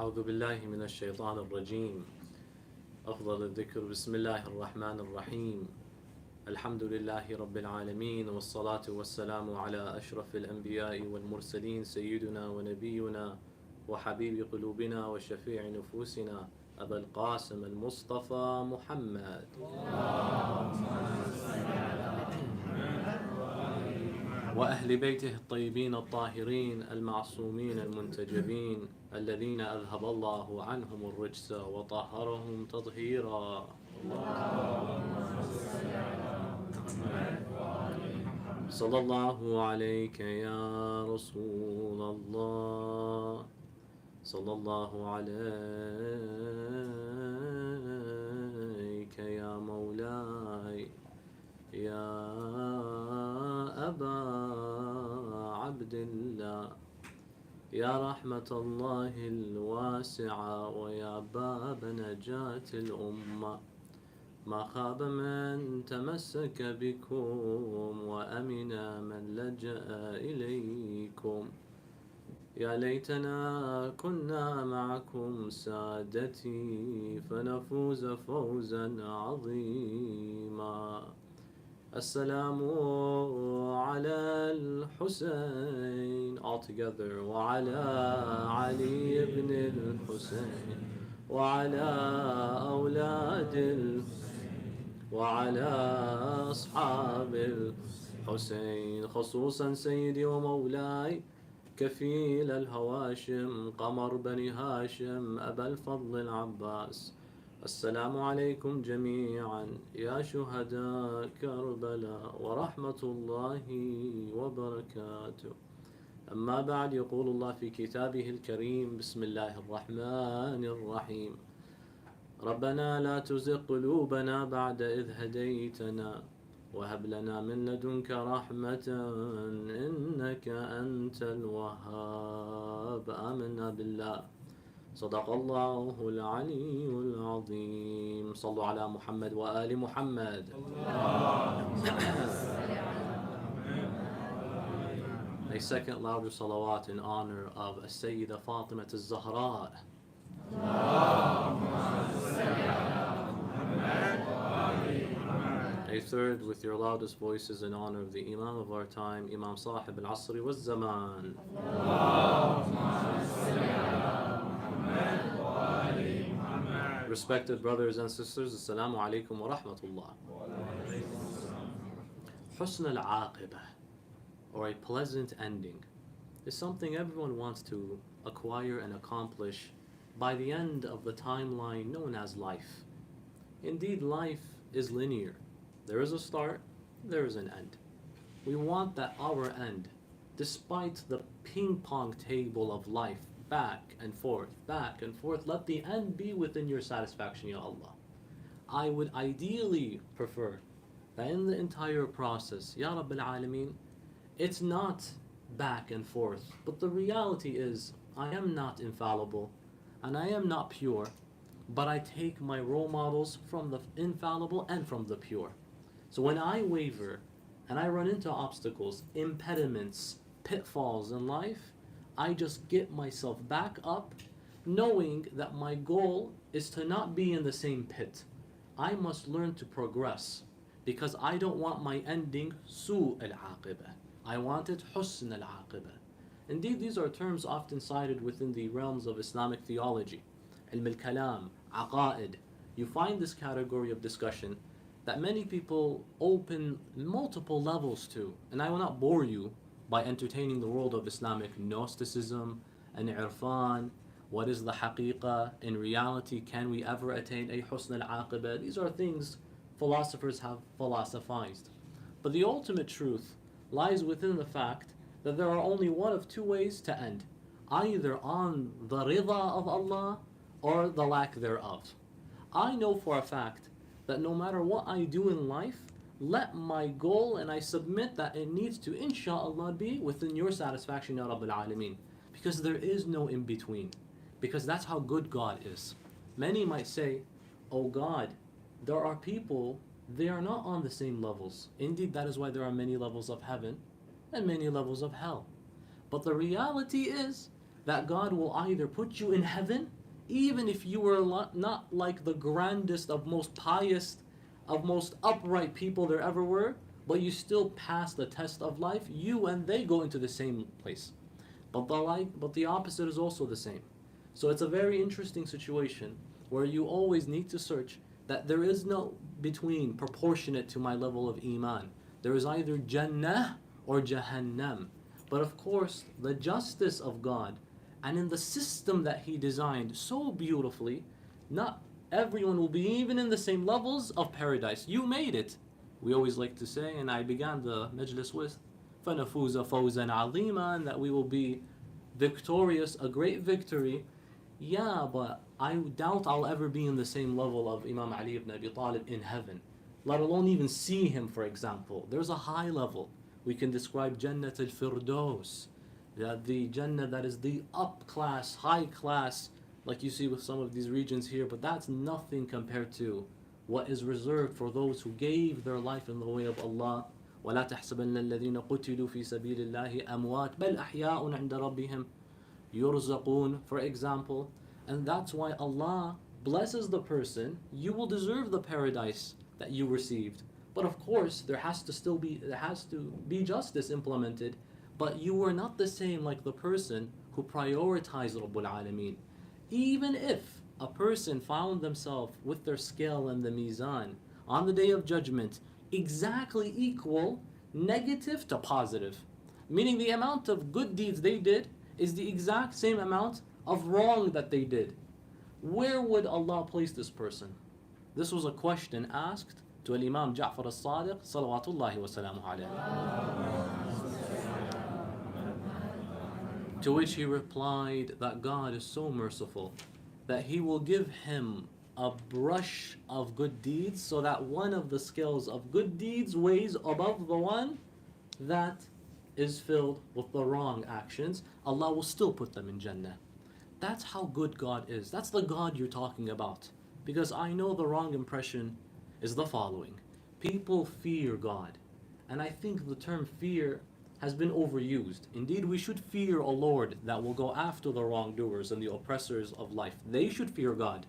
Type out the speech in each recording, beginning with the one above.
أعوذ بالله من الشيطان الرجيم. أفضل الذكر بسم الله الرحمن الرحيم. الحمد لله رب العالمين، والصلاة والسلام على أشرف الأنبياء والمرسلين سيدنا ونبينا وحبيب قلوبنا وشفيع نفوسنا أبا القاسم المصطفى محمد. وأهل بيته الطيبين الطاهرين المعصومين المنتجبين الذين أذهب الله عنهم الرجس وطهرهم تطهيرا. صلى الله عليك يا رسول الله، صلى الله عليك يا مولاي يا أبا عبد الله، يا رحمة الله الواسعة ويا باب نجاة الأمة. ما خاب من تمسك بكم وأمن من لجأ إليكم. يا ليتنا كنا معكم سادتي فنفوز فوزا عظيما. السلام على الحسين all together وعلى علي بن الحسين وعلى أولاد وعلى أصحاب الحسين، خصوصا سيدي ومولاي كفيل الهواشم قمر بني هاشم أبا الفضل العباس. السلام عليكم جميعا يا شهداء كربلاء ورحمة الله وبركاته. أما بعد، يقول الله في كتابه الكريم: بسم الله الرحمن الرحيم. ربنا لا تزغ قلوبنا بعد إذ هديتنا وهب لنا من لدنك رحمة إنك أنت الوهاب. آمنا بالله. صدق الله العلي العظيم. صلوا على محمد وآل محمد. A second louder salawat in honor of Sayyida Fatima al-Zahraa. A third with your loudest voices in honor of the Imam of our time, Imam Sahib al-Asri wal-Zaman. Respected brothers and sisters, Assalamu alaikum wa rahmatullah. Husn al-Aqibah, or a pleasant ending, is something everyone wants to acquire and accomplish by the end of the timeline known as life. Indeed, life is linear. There is a start, there is an end. We want that our end, despite the ping-pong table of life, back and forth, let the end be within your satisfaction, Ya Allah. I would ideally prefer that in the entire process, Ya Rabbil Alameen, it's not back and forth, but the reality is I am not infallible and I am not pure, but I take my role models from the infallible and from the pure. So when I waver and I run into obstacles, impediments, pitfalls in life, I just get myself back up, knowing that my goal is to not be in the same pit. I must learn to progress, because I don't want my ending su al-aqibah. I want it husn al-aqibah. Indeed, these are terms often cited within the realms of Islamic theology, ilm al-kalam, aqaid. You find this category of discussion that many people open multiple levels to, and I will not bore you by entertaining the world of Islamic Gnosticism and Irfan. What is the haqiqah? In reality, can we ever attain a husn al-aqibah? These are things philosophers have philosophized. But the ultimate truth lies within the fact that there are only one of two ways to end, either on the rida of Allah or the lack thereof. I know for a fact that no matter what I do in life, let my goal, and I submit that it needs to, insha'Allah, be within your satisfaction, Ya Rabbil Alameen. Because there is no in-between. Because that's how good God is. Many might say, oh God, there are people, they are not on the same levels. Indeed, that is why there are many levels of heaven and many levels of hell. But the reality is that God will either put you in heaven even if you were not like the grandest of most pious, of most upright people there ever were, but you still pass the test of life, you and they go into the same place. But the opposite is also the same. So it's a very interesting situation where you always need to search that there is no between proportionate to my level of iman. There is either Jannah or Jahannam. But of course, the justice of God and in the system that He designed so beautifully, not everyone will be even in the same levels of paradise. You made it. We always like to say, and I began the majlis with, فَنَفُوزَ فَوْزًا عَظِيمًا, that we will be victorious, a great victory. Yeah, but I doubt I'll ever be in the same level of Imam Ali ibn Abi Talib in heaven, let alone even see him, for example. There's a high level. We can describe Jannat al-Firdaus, that the Jannah that is the up class, high class, like you see with some of these regions here, but that's nothing compared to what is reserved for those who gave their life in the way of Allah. وَلَا تَحْسَبَنَّ الَّذِينَ قُتِلُوا فِي سَبِيلِ اللَّهِ أَمْوَاتٍ بَلْ أَحْيَاءٌ عِنْدَ رَبِّهِمْ يُرْزَقُونَ, for example. And that's why Allah blesses the person. You will deserve the paradise that you received. But of course, there has to be justice implemented. But you are not the same like the person who prioritized Rabbul Alameen. Even if a person found themselves with their scale and the mizan on the day of judgment exactly equal, negative to positive, meaning the amount of good deeds they did is the exact same amount of wrong that they did, where would Allah place this person? This was a question asked to Imam Ja'far al-Sadiq salawatullahi wa salamu alayhi, to which he replied that God is so merciful that He will give him a brush of good deeds so that one of the scales of good deeds weighs above the one that is filled with the wrong actions. Allah will still put them in Jannah. That's how good God is. That's the God you're talking about. Because I know the wrong impression is the following. People fear God. And I think the term fear has been overused. Indeed, we should fear a Lord that will go after the wrongdoers and the oppressors of life. They should fear God.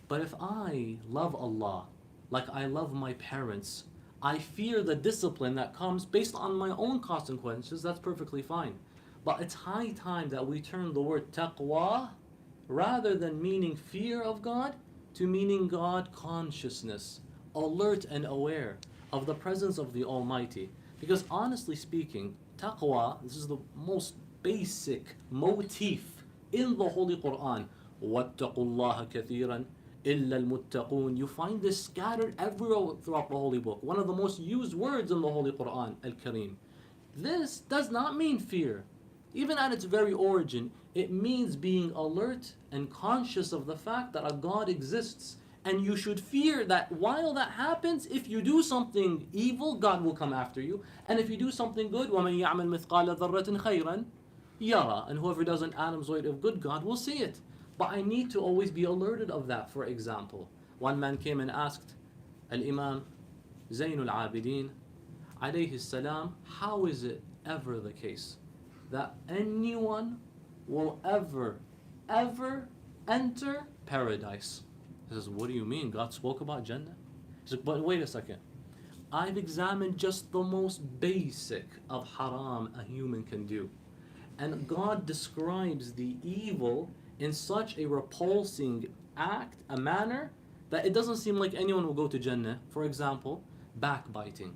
But if I love Allah like I love my parents, I fear the discipline that comes based on my own consequences, that's perfectly fine. But it's high time that we turn the word taqwa, rather than meaning fear of God, to meaning God consciousness, alert and aware of the presence of the Almighty. Because honestly speaking, taqwa, this is the most basic motif in the Holy Qur'an. وَاتَّقُوا اللَّهَ كَثِيرًا إِلَّا الْمُتَّقُونَ. You find this scattered everywhere throughout the Holy Book. One of the most used words in the Holy Qur'an, Al-Kareem. This does not mean fear. Even at its very origin, it means being alert and conscious of the fact that a God exists. And you should fear that while that happens, if you do something evil, God will come after you. And if you do something good, وَمَنْ يَعْمَلْ مِثْقَالَ ذَرَّةٍ خَيْرًا يَرَى. And whoever does an atom's weight of good, God will see it. But I need to always be alerted of that. For example, one man came and asked Al-Imam Zainul Abidin alayhi salam, how is it ever the case that anyone will ever enter paradise? He says, what do you mean? God spoke about Jannah? He's like, but wait a second. I've examined just the most basic of haram a human can do. And God describes the evil in such a repulsing act, a manner, that it doesn't seem like anyone will go to Jannah. For example, backbiting.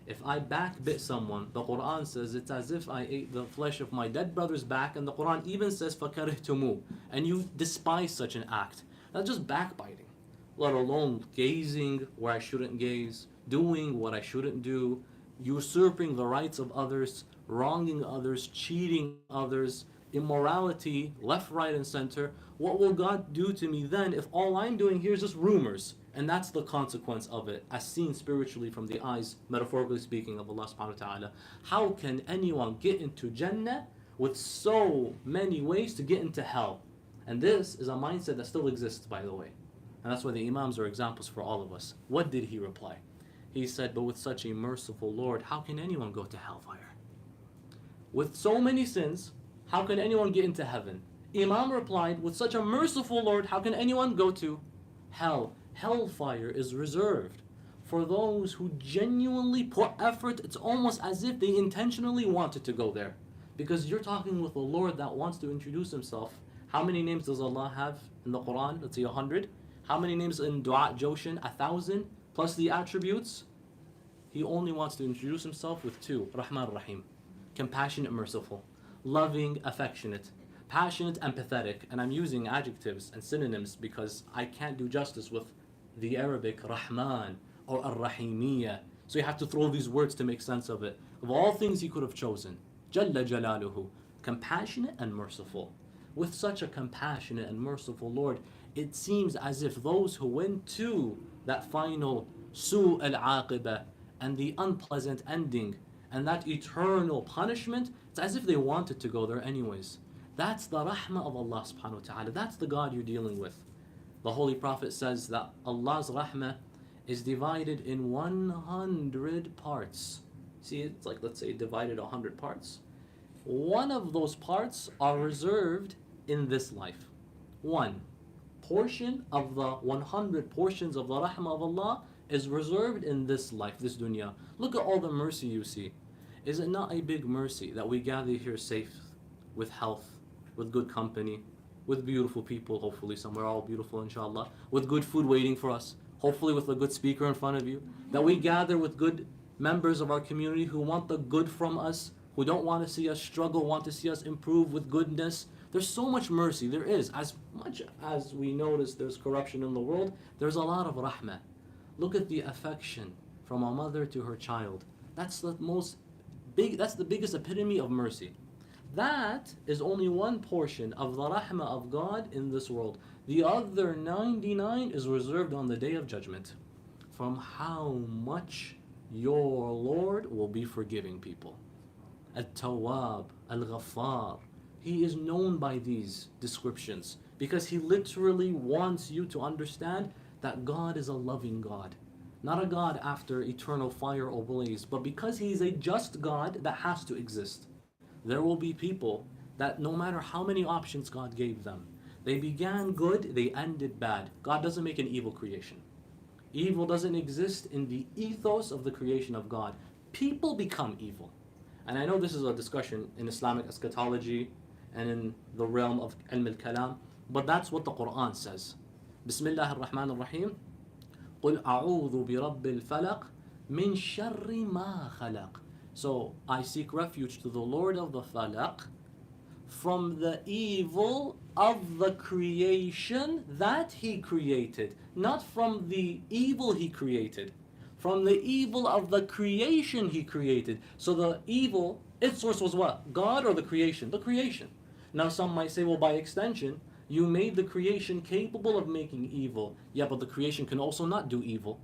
If I backbit someone, the Qur'an says it's as if I ate the flesh of my dead brother's back, and the Qur'an even says فَكَرِهْتُمُوهُ, and you despise such an act. That's just backbiting, let alone gazing where I shouldn't gaze, doing what I shouldn't do, usurping the rights of others, wronging others, cheating others, immorality, left, right, and center. What will God do to me then if all I'm doing here is just rumors? And that's the consequence of it, as seen spiritually from the eyes, metaphorically speaking, of Allah subhanahu wa ta'ala. How can anyone get into Jannah with so many ways to get into hell? And this is a mindset that still exists, by the way. And that's why the Imams are examples for all of us. What did he reply? He said, but with such a merciful Lord, how can anyone go to hellfire? With so many sins, how can anyone get into heaven? Imam replied, with such a merciful Lord, how can anyone go to hell? Hellfire is reserved for those who genuinely put effort. It's almost as if they intentionally wanted to go there. Because you're talking with a Lord that wants to introduce himself. How many names does Allah have in the Qur'an? Let's say 100. How many names in Dua Joshin? 1,000. Plus the attributes. He only wants to introduce himself with two. Rahman Rahim. Compassionate, merciful. Loving, affectionate. Passionate, empathetic. And I'm using adjectives and synonyms because I can't do justice with the Arabic Rahman or Ar-Rahimiyya. So you have to throw these words to make sense of it. Of all things he could have chosen. Jalla Jalaluhu. Compassionate and merciful. With such a compassionate and merciful Lord, it seems as if those who went to that final Al-Aqibah and the unpleasant ending and that eternal punishment, it's as if they wanted to go there anyways. That's the rahmah of Allah subhanahu wa ta'ala. That's the God you're dealing with. The Holy Prophet says that Allah's rahmah is divided in 100 parts. See, it's like, let's say, divided 100 parts. One of those parts are reserved in this life. One portion of the 100 portions of the rahmah of Allah is reserved in this life, this dunya. Look at all the mercy you see. Is it not a big mercy that we gather here safe, with health, with good company, with beautiful people, hopefully somewhere all beautiful inshallah, with good food waiting for us, hopefully with a good speaker in front of you, that we gather with good members of our community who want the good from us, who don't want to see us struggle, want to see us improve with goodness. There's so much mercy. There is. As much as we notice there's corruption in the world, there's a lot of rahmah. Look at the affection from a mother to her child. That's the biggest epitome of mercy. That is only one portion of the rahmah of God in this world. The other 99 is reserved on the Day of Judgment. From how much your Lord will be forgiving people. At-Tawwab, Al-Ghaffar. He is known by these descriptions because he literally wants you to understand that God is a loving God. Not a God after eternal fire or blaze, but because he is a just God that has to exist. There will be people that no matter how many options God gave them, they began good, they ended bad. God doesn't make an evil creation. Evil doesn't exist in the ethos of the creation of God. People become evil. And I know this is a discussion in Islamic eschatology and in the realm of ilm al-kalam, but that's what the Qur'an says. Bismillah ar-Rahman ar-Rahim. قُلْ أَعُوذُ بِرَبِّ الْفَلَقِ مِنْ شَرِّ مَا خَلَقَ. So I seek refuge to the Lord of the Falaq from the evil of the creation that he created. Not from the evil he created. From the evil of the creation he created. So the evil, its source was what? God or the creation? The creation. Now some might say, well, by extension, you made the creation capable of making evil. Yeah, but the creation can also not do evil.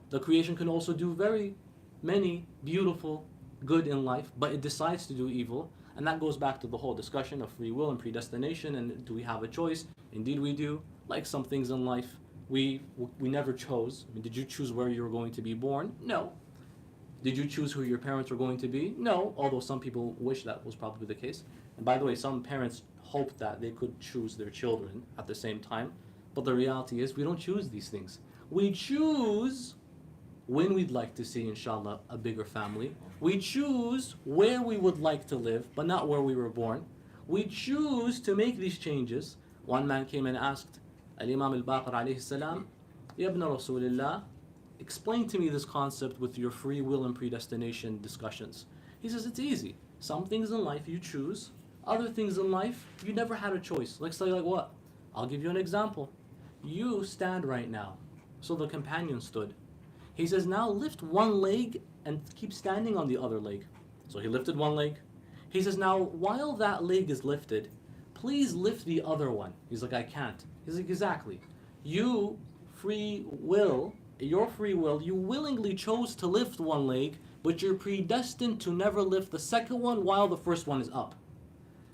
The creation can also do very many beautiful good in life, but it decides to do evil. And that goes back to the whole discussion of free will and predestination, and do we have a choice? Indeed we do. Like some things in life, we never chose. I mean, did you choose where you were going to be born? No. Did you choose who your parents were going to be? No, although some people wish that was probably the case. And by the way, some parents hope that they could choose their children at the same time, but the reality is we don't choose these things. We choose when we'd like to see, inshallah, a bigger family. We choose where we would like to live, but not where we were born. We choose to make these changes. One man came and asked Al-Imam al-Baqir alayhi salam, Ya ibn Rasulillah, explain to me this concept with your free will and predestination discussions. He says it's easy. Some things in life you choose, other things in life you never had a choice. Like say like what? I'll give you an example. You stand right now. So the companion stood. He says now lift one leg and keep standing on the other leg. So he lifted one leg. He says now while that leg is lifted, please lift the other one. He's like, I can't. He's like, exactly. Your free will, you willingly chose to lift one leg, but you're predestined to never lift the second one while the first one is up.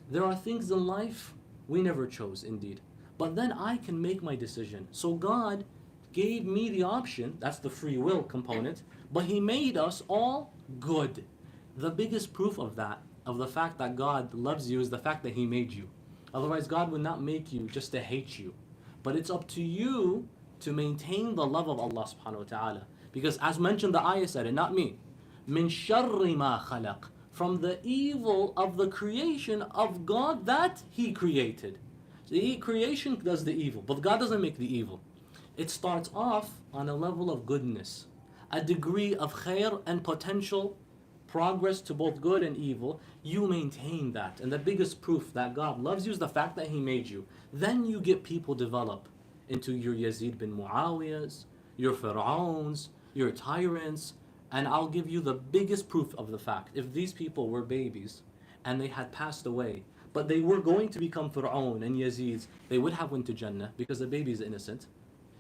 There are things in life we never chose, indeed. But then I can make my decision. So God gave me the option, that's the free will component, but he made us all good. The biggest proof of that, of the fact that God loves you, is the fact that he made you. Otherwise, God would not make you just to hate you. But it's up to you to maintain the love of Allah subhanahu wa ta'ala. Because as mentioned, the ayah said it, not me. Min sharri ma khalaq. From the evil of the creation of God that He created. The creation does the evil, but God doesn't make the evil. It starts off on a level of goodness, a degree of khair and potential progress to both good and evil. You maintain that. And the biggest proof that God loves you is the fact that He made you. Then you get people develop into your Yazid bin Muawiyahs, your Fir'auns, your tyrants. And I'll give you the biggest proof of the fact. If these people were babies and they had passed away, but they were going to become Fir'aun and Yazids, they would have went to Jannah because the baby is innocent.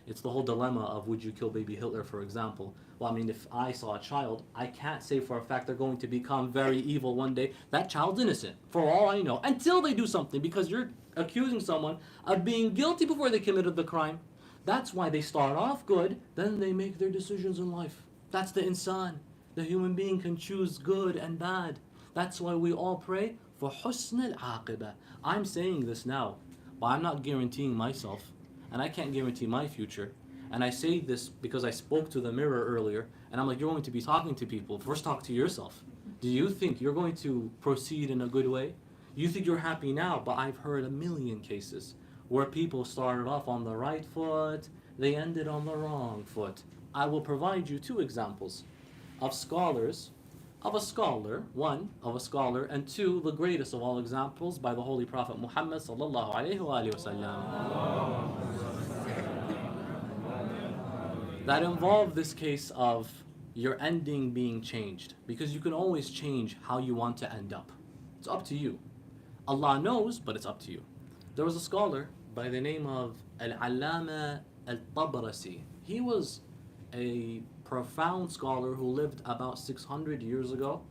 It's the whole dilemma of would you kill baby Hitler, for example. Well, I mean, if I saw a child, I can't say for a fact they're going to become very evil one day. That child's innocent, for all I know, until they do something, because you're accusing someone of being guilty before they committed the crime. That's why they start off good, then they make their decisions in life. That's the insan. The human being can choose good and bad. That's why we all pray for Husn Al-Aqibah. I'm saying this now, but I'm not guaranteeing myself, and I can't guarantee my future. And I say this because I spoke to the mirror earlier, and I'm like, you're going to be talking to people. First, talk to yourself. Do you think you're going to proceed in a good way? You think you're happy now, but I've heard a million cases where people started off on the right foot, they ended on the wrong foot. I will provide you two examples of scholars, of a scholar, one, of a scholar, and two, the greatest of all examples by the Holy Prophet Muhammad sallallahu alayhi wa sallam. That involve this case of your ending being changed, because you can always change how you want to end up. It's up to you. Allah knows, but it's up to you. There was a scholar by the name of Al-Allama Al-Tabrasi. He was a profound scholar who lived about 600 years ago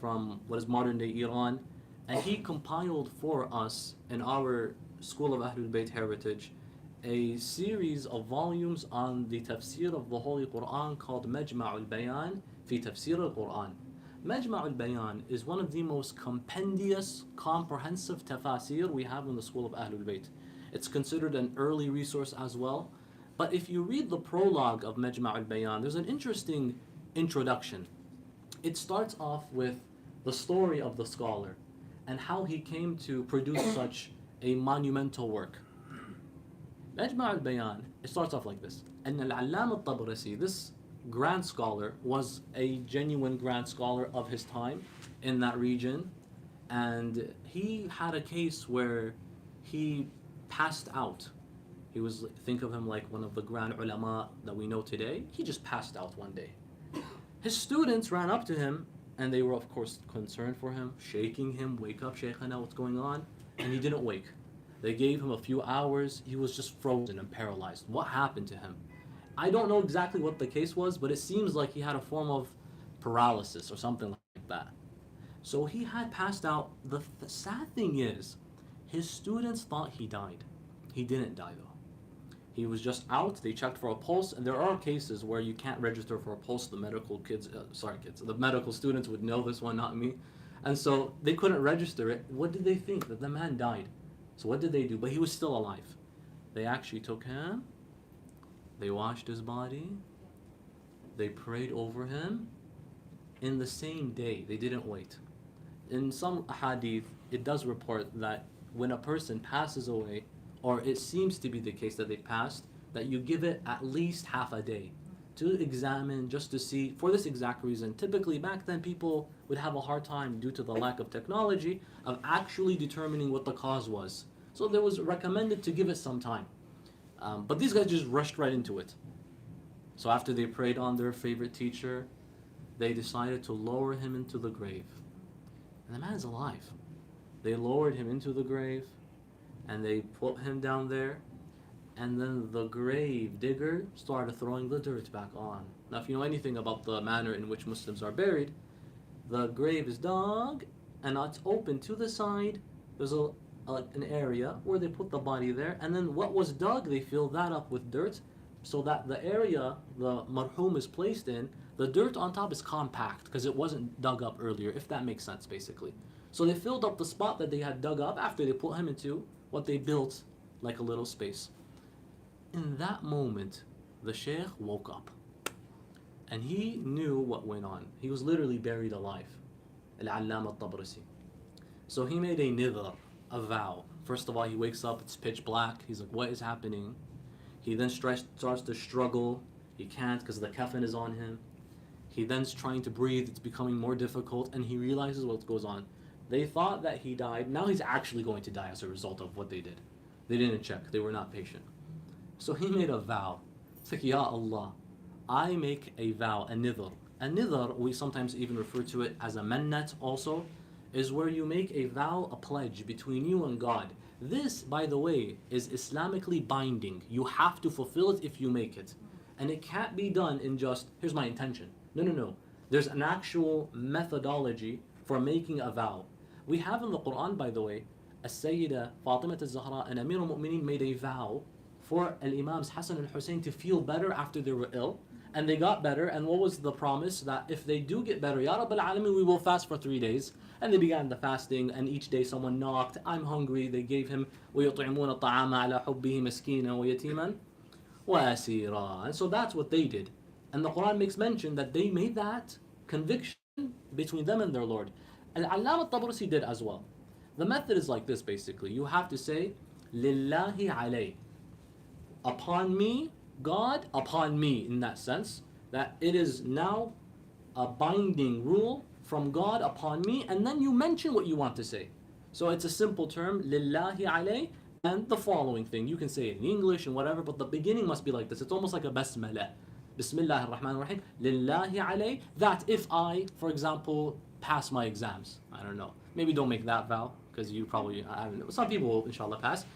from what is modern day Iran, and he compiled for us in our School of Ahlul Bayt Heritage a series of volumes on the tafsir of the Holy Qur'an called Majma'ul Bayan fi Tafsir al-Qur'an. Majma'ul Bayan is one of the most compendious, comprehensive tafasir we have in the School of Ahlul Bayt. It's considered an early resource as well. But if you read the prologue of Majma'ul Bayan, there's an interesting introduction. It starts off with the story of the scholar and how he came to produce such a monumental work. Majma'ul Bayan, it starts off like this. And Al-Allama Al-Tabrasi, this grand scholar, was a genuine grand scholar of his time in that region. And he had a case where he passed out. He was, think of him like one of the grand ulama that we know today. He just passed out one day. His students ran up to him, and they were of course concerned for him, shaking him, wake up Shaykhana, what's going on? And he didn't wake. They gave him a few hours, he was just frozen and paralyzed. What happened to him? I don't know exactly what the case was, but it seems like he had a form of paralysis or something like that. So he had passed out. The sad thing is, his students thought he died. He didn't die though. He was just out, they checked for a pulse, and there are cases where you can't register for a pulse. The medical the medical students would know this one, not me. And so they couldn't register it. What did they think? That the man died. So what did they do? But he was still alive. They actually took him, they washed his body, they prayed over him in the same day. They didn't wait. In some hadith, it does report that when a person passes away, or it seems to be the case that they passed, that you give it at least half a day to examine, just to see, for this exact reason. Typically back then people would have a hard time due to the lack of technology of actually determining what the cause was. So there was recommended to give it some time. But these guys just rushed right into it. So after they prayed on their favorite teacher, they decided to lower him into the grave. And the man is alive. They lowered him into the grave, and they put him down there, and then the grave digger started throwing the dirt back on. Now if you know anything about the manner in which Muslims are buried, the grave is dug, and it's open to the side. There's an area where they put the body there, and then what was dug, they fill that up with dirt, so that the area the marhum is placed in, the dirt on top is compact because it wasn't dug up earlier, if that makes sense basically. So they filled up the spot that they had dug up after they put him into what they built like a little space. In that moment, the Shaykh woke up and he knew what went on. He was literally buried alive. Al-Allama al-Tabrasi. So he made a nidhr, a vow. First of all, he wakes up, it's pitch black. He's like, what is happening? He then starts to struggle. He can't because the kafan is on him. He then's trying to breathe. It's becoming more difficult, and he realizes what goes on. They thought that he died. Now he's actually going to die as a result of what they did. They didn't check. They were not patient. So he made a vow. It's like, Ya Allah, I make a vow, a nidhr. A nidhr, we sometimes even refer to it as a mannat also, is where you make a vow, a pledge between you and God. This, by the way, is Islamically binding. You have to fulfill it if you make it. And it can't be done in just, here's my intention. No. There's an actual methodology for making a vow. We have in the Qur'an, by the way, As-Sayyida Fatimah al-Zahra and Amir al-Mu'mineen made a vow for Al-Imams Hassan and Hussein to feel better after they were ill. And they got better, and what was the promise? That if they do get better, Ya Rabbil Alameen, we will fast for 3 days. And they began the fasting, and each day someone knocked, I'm hungry. They gave him وَيُطْعِمُونَ الطَّعَامَ عَلَى حُبِّهِ مِسْكِينًا وَيَتِيمًا وَأَسِيرًا. And so that's what they did. And the Quran makes mention that they made that conviction between them and their Lord. Al-Allama al-Tabrasi did as well. The method is like this basically. You have to say, Lillahi alayh. Upon me, God, upon me, in that sense, that it is now a binding rule from God upon me, and then you mention what you want to say. So it's a simple term, Lillahi alayh, and the following thing. You can say it in English and whatever, but the beginning must be like this. It's almost like a basmala. Bismillah ar-Rahman ar-Rahim. Lillahi alayh, that if I, for example, pass my exams, I don't know, maybe don't make that vow, because you probably, I don't know, some people will inshallah pass,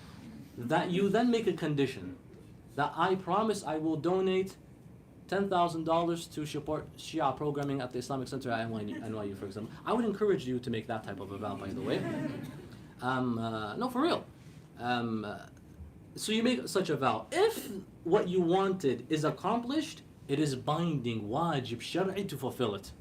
that you then make a condition that I promise I will donate $10,000 to support Shia programming at the Islamic Center at NYU, for example. I would encourage you to make that type of a vow, by the way. No, for real. So you make such a vow. If what you wanted is accomplished, it is binding, wajib, shar'i, to fulfill it.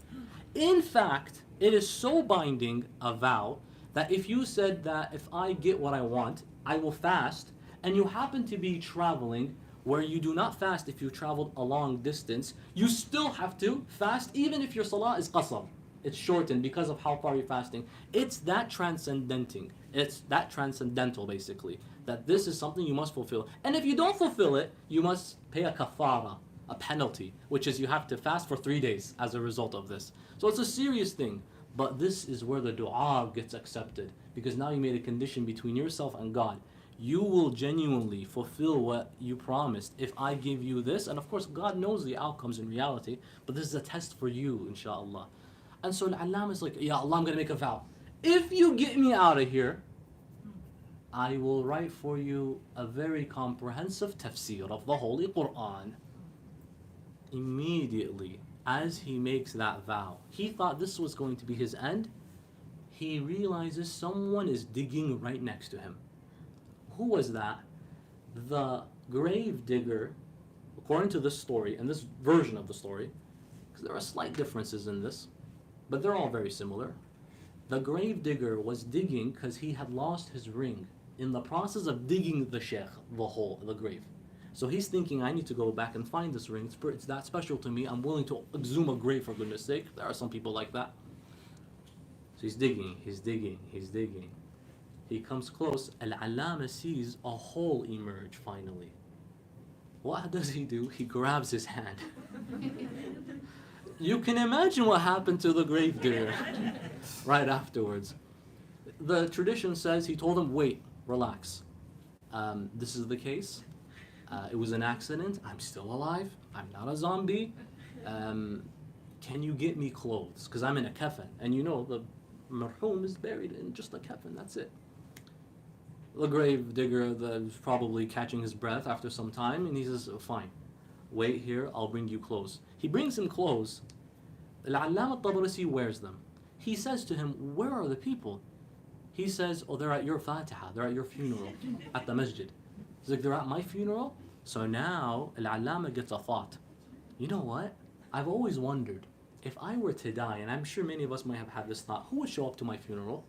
In fact, it is so binding a vow that if you said that if I get what I want, I will fast, and you happen to be traveling where you do not fast if you traveled a long distance, you still have to fast even if your salah is qasr. It's shortened because of how far you're fasting. It's that transcendenting. It's that transcendental basically. That this is something you must fulfill. And if you don't fulfill it, you must pay a kafara, a penalty, which is you have to fast for 3 days as a result of this. So it's a serious thing. But this is where the dua gets accepted, because now you made a condition between yourself and God. You will genuinely fulfill what you promised if I give you this. And of course, God knows the outcomes in reality, but this is a test for you, inshallah. And so Al-Allama is like, Ya Allah, I'm going to make a vow. If you get me out of here, I will write for you a very comprehensive tafsir of the Holy Qur'an. Immediately, as he makes that vow, he thought this was going to be his end. He realizes someone is digging right next to him. Who was that? The grave digger, according to this story, and this version of the story, because there are slight differences in this, but they're all very similar. The grave digger was digging because he had lost his ring in the process of digging the sheikh, the hole, the grave. So he's thinking, I need to go back and find this ring. It's that special to me. I'm willing to exhume a grave for goodness sake. There are some people like that. So he's digging. He comes close. Al-Allama sees a hole emerge finally. What does he do? He grabs his hand. You can imagine what happened to the grave digger right afterwards. The tradition says he told him, wait, relax. This is the case. It was an accident. I'm still alive. I'm not a zombie. Can you get me clothes? Because I'm in a kafan. And you know, the marhum is buried in just a kafan. That's it. The grave digger is probably catching his breath after some time. And he says, fine. Wait here. I'll bring you clothes. He brings him clothes. Al-Allama al-Tabrasi wears them. He says to him, where are the people? He says, oh, they're at your Fatiha. They're at your funeral at the masjid. He's like, they're at my funeral? So now Al-Allama gets a thought. You know what? I've always wondered, if I were to die, and I'm sure many of us might have had this thought, who would show up to my funeral?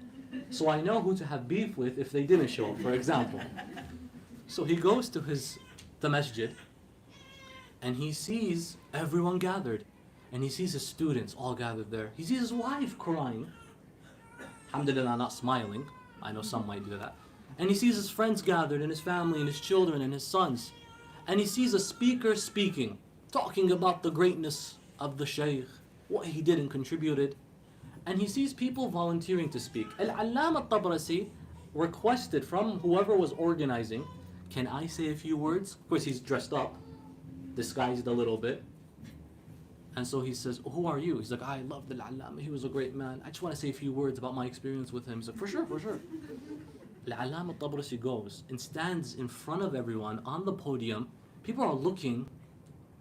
So I know who to have beef with if they didn't show up, for example. So he goes to the masjid, and he sees everyone gathered. And he sees his students all gathered there. He sees his wife crying. Alhamdulillah, not smiling. I know some might do that. And he sees his friends gathered, and his family, and his children, and his sons. And he sees a speaker speaking, talking about the greatness of the shaykh, what he did and contributed. And he sees people volunteering to speak. Al-Allama al-Tabrasi requested from whoever was organizing, can I say a few words? Of course, he's dressed up, disguised a little bit. And so he says, who are you? He's like, I love Al-Allama, he was a great man. I just want to say a few words about my experience with him. He's like, for sure, for sure. Al-Allama al-Tabrasi goes and stands in front of everyone on the podium. People are looking,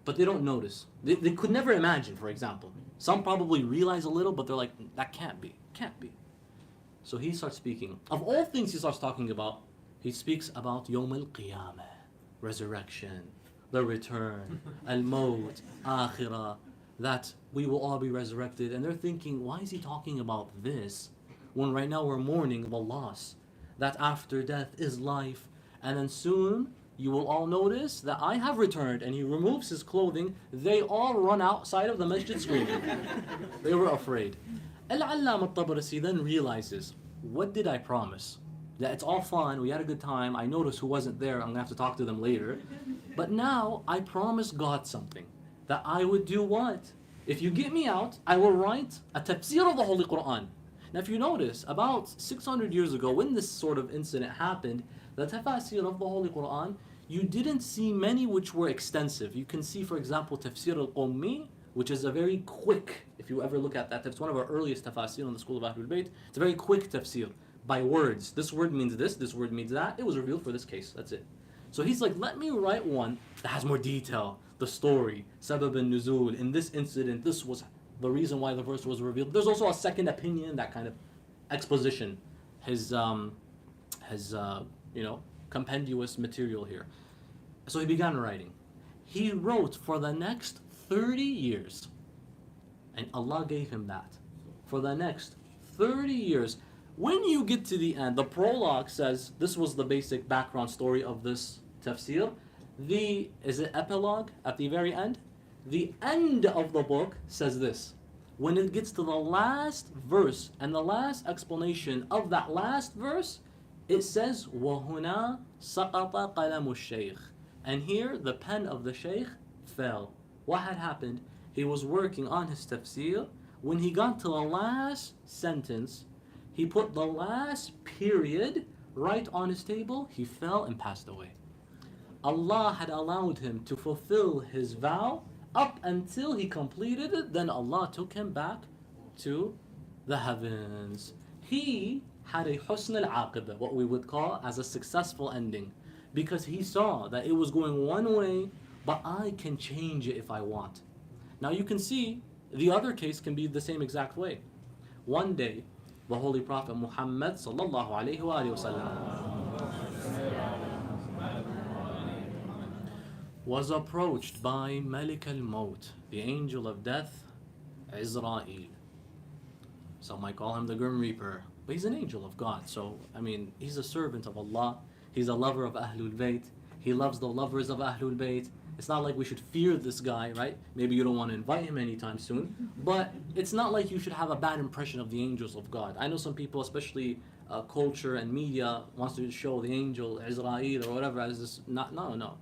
but they don't notice. They could never imagine, for example. Some probably realize a little, but they're like, that can't be, can't be. So he starts speaking. Of all things he starts talking about, he speaks about Yawm al-Qiyamah, resurrection, the return, al-Maut, Akhirah, that we will all be resurrected. And they're thinking, why is he talking about this when right now we're mourning the loss, that after death is life, and then soon you will all notice that I have returned. And he removes his clothing. They all run outside of the masjid screaming. They were afraid. Al-Allama al-Tabrasi then realizes, what did I promise? That it's all fun, we had a good time, I noticed who wasn't there, I'm going to have to talk to them later. But now I promised God something, that I would do what? If you get me out, I will write a tafsir of the Holy Qur'an. Now if you notice, about 600 years ago, when this sort of incident happened, the tafsir of the Holy Qur'an, you didn't see many which were extensive. You can see, for example, tafsir al-Qummi, which is a very quick, if you ever look at that, it's one of our earliest tafsir in the school of Ahlul Bayt. It's a very quick tafsir, by words. This word means this word means that. It was revealed for this case, that's it. So he's like, let me write one that has more detail, the story, sabab al-nuzul, in this incident, this was the reason why the verse was revealed. There's also a second opinion, that kind of exposition, his compendious material here. So he began writing. He wrote for the next 30 years, and Allah gave him that. For the next 30 years, when you get to the end, the prologue says this was the basic background story of this tafsir. Is it epilogue at the very end? The end of the book says this. When it gets to the last verse and the last explanation of that last verse, it says, وَهُنَا سَقَطَ قَلَمُ الشَّيْخِ. And here the pen of the shaykh fell. What had happened? He was working on his tafsir. When he got to the last sentence, he put the last period right on his table. He fell and passed away. Allah had allowed him to fulfill his vow up until he completed it. Then Allah took him back to the heavens. He had a Husn Al-Aqibah, what we would call as a successful ending, because he saw that it was going one way, but I can change it if I want. Now you can see the other case can be the same exact way. One day, the Holy Prophet Muhammad sallallahu alaihi wasallam was approached by Malik al-Maut, the angel of death, Israel. Some might call him the Grim Reaper, but he's an angel of God. So, he's a servant of Allah. He's a lover of Ahlul Bayt. He loves the lovers of Ahlul Bayt. It's not like we should fear this guy, right? Maybe you don't want to invite him anytime soon. But it's not like you should have a bad impression of the angels of God. I know some people, especially culture and media, wants to show the angel, Israel or whatever, as this. No.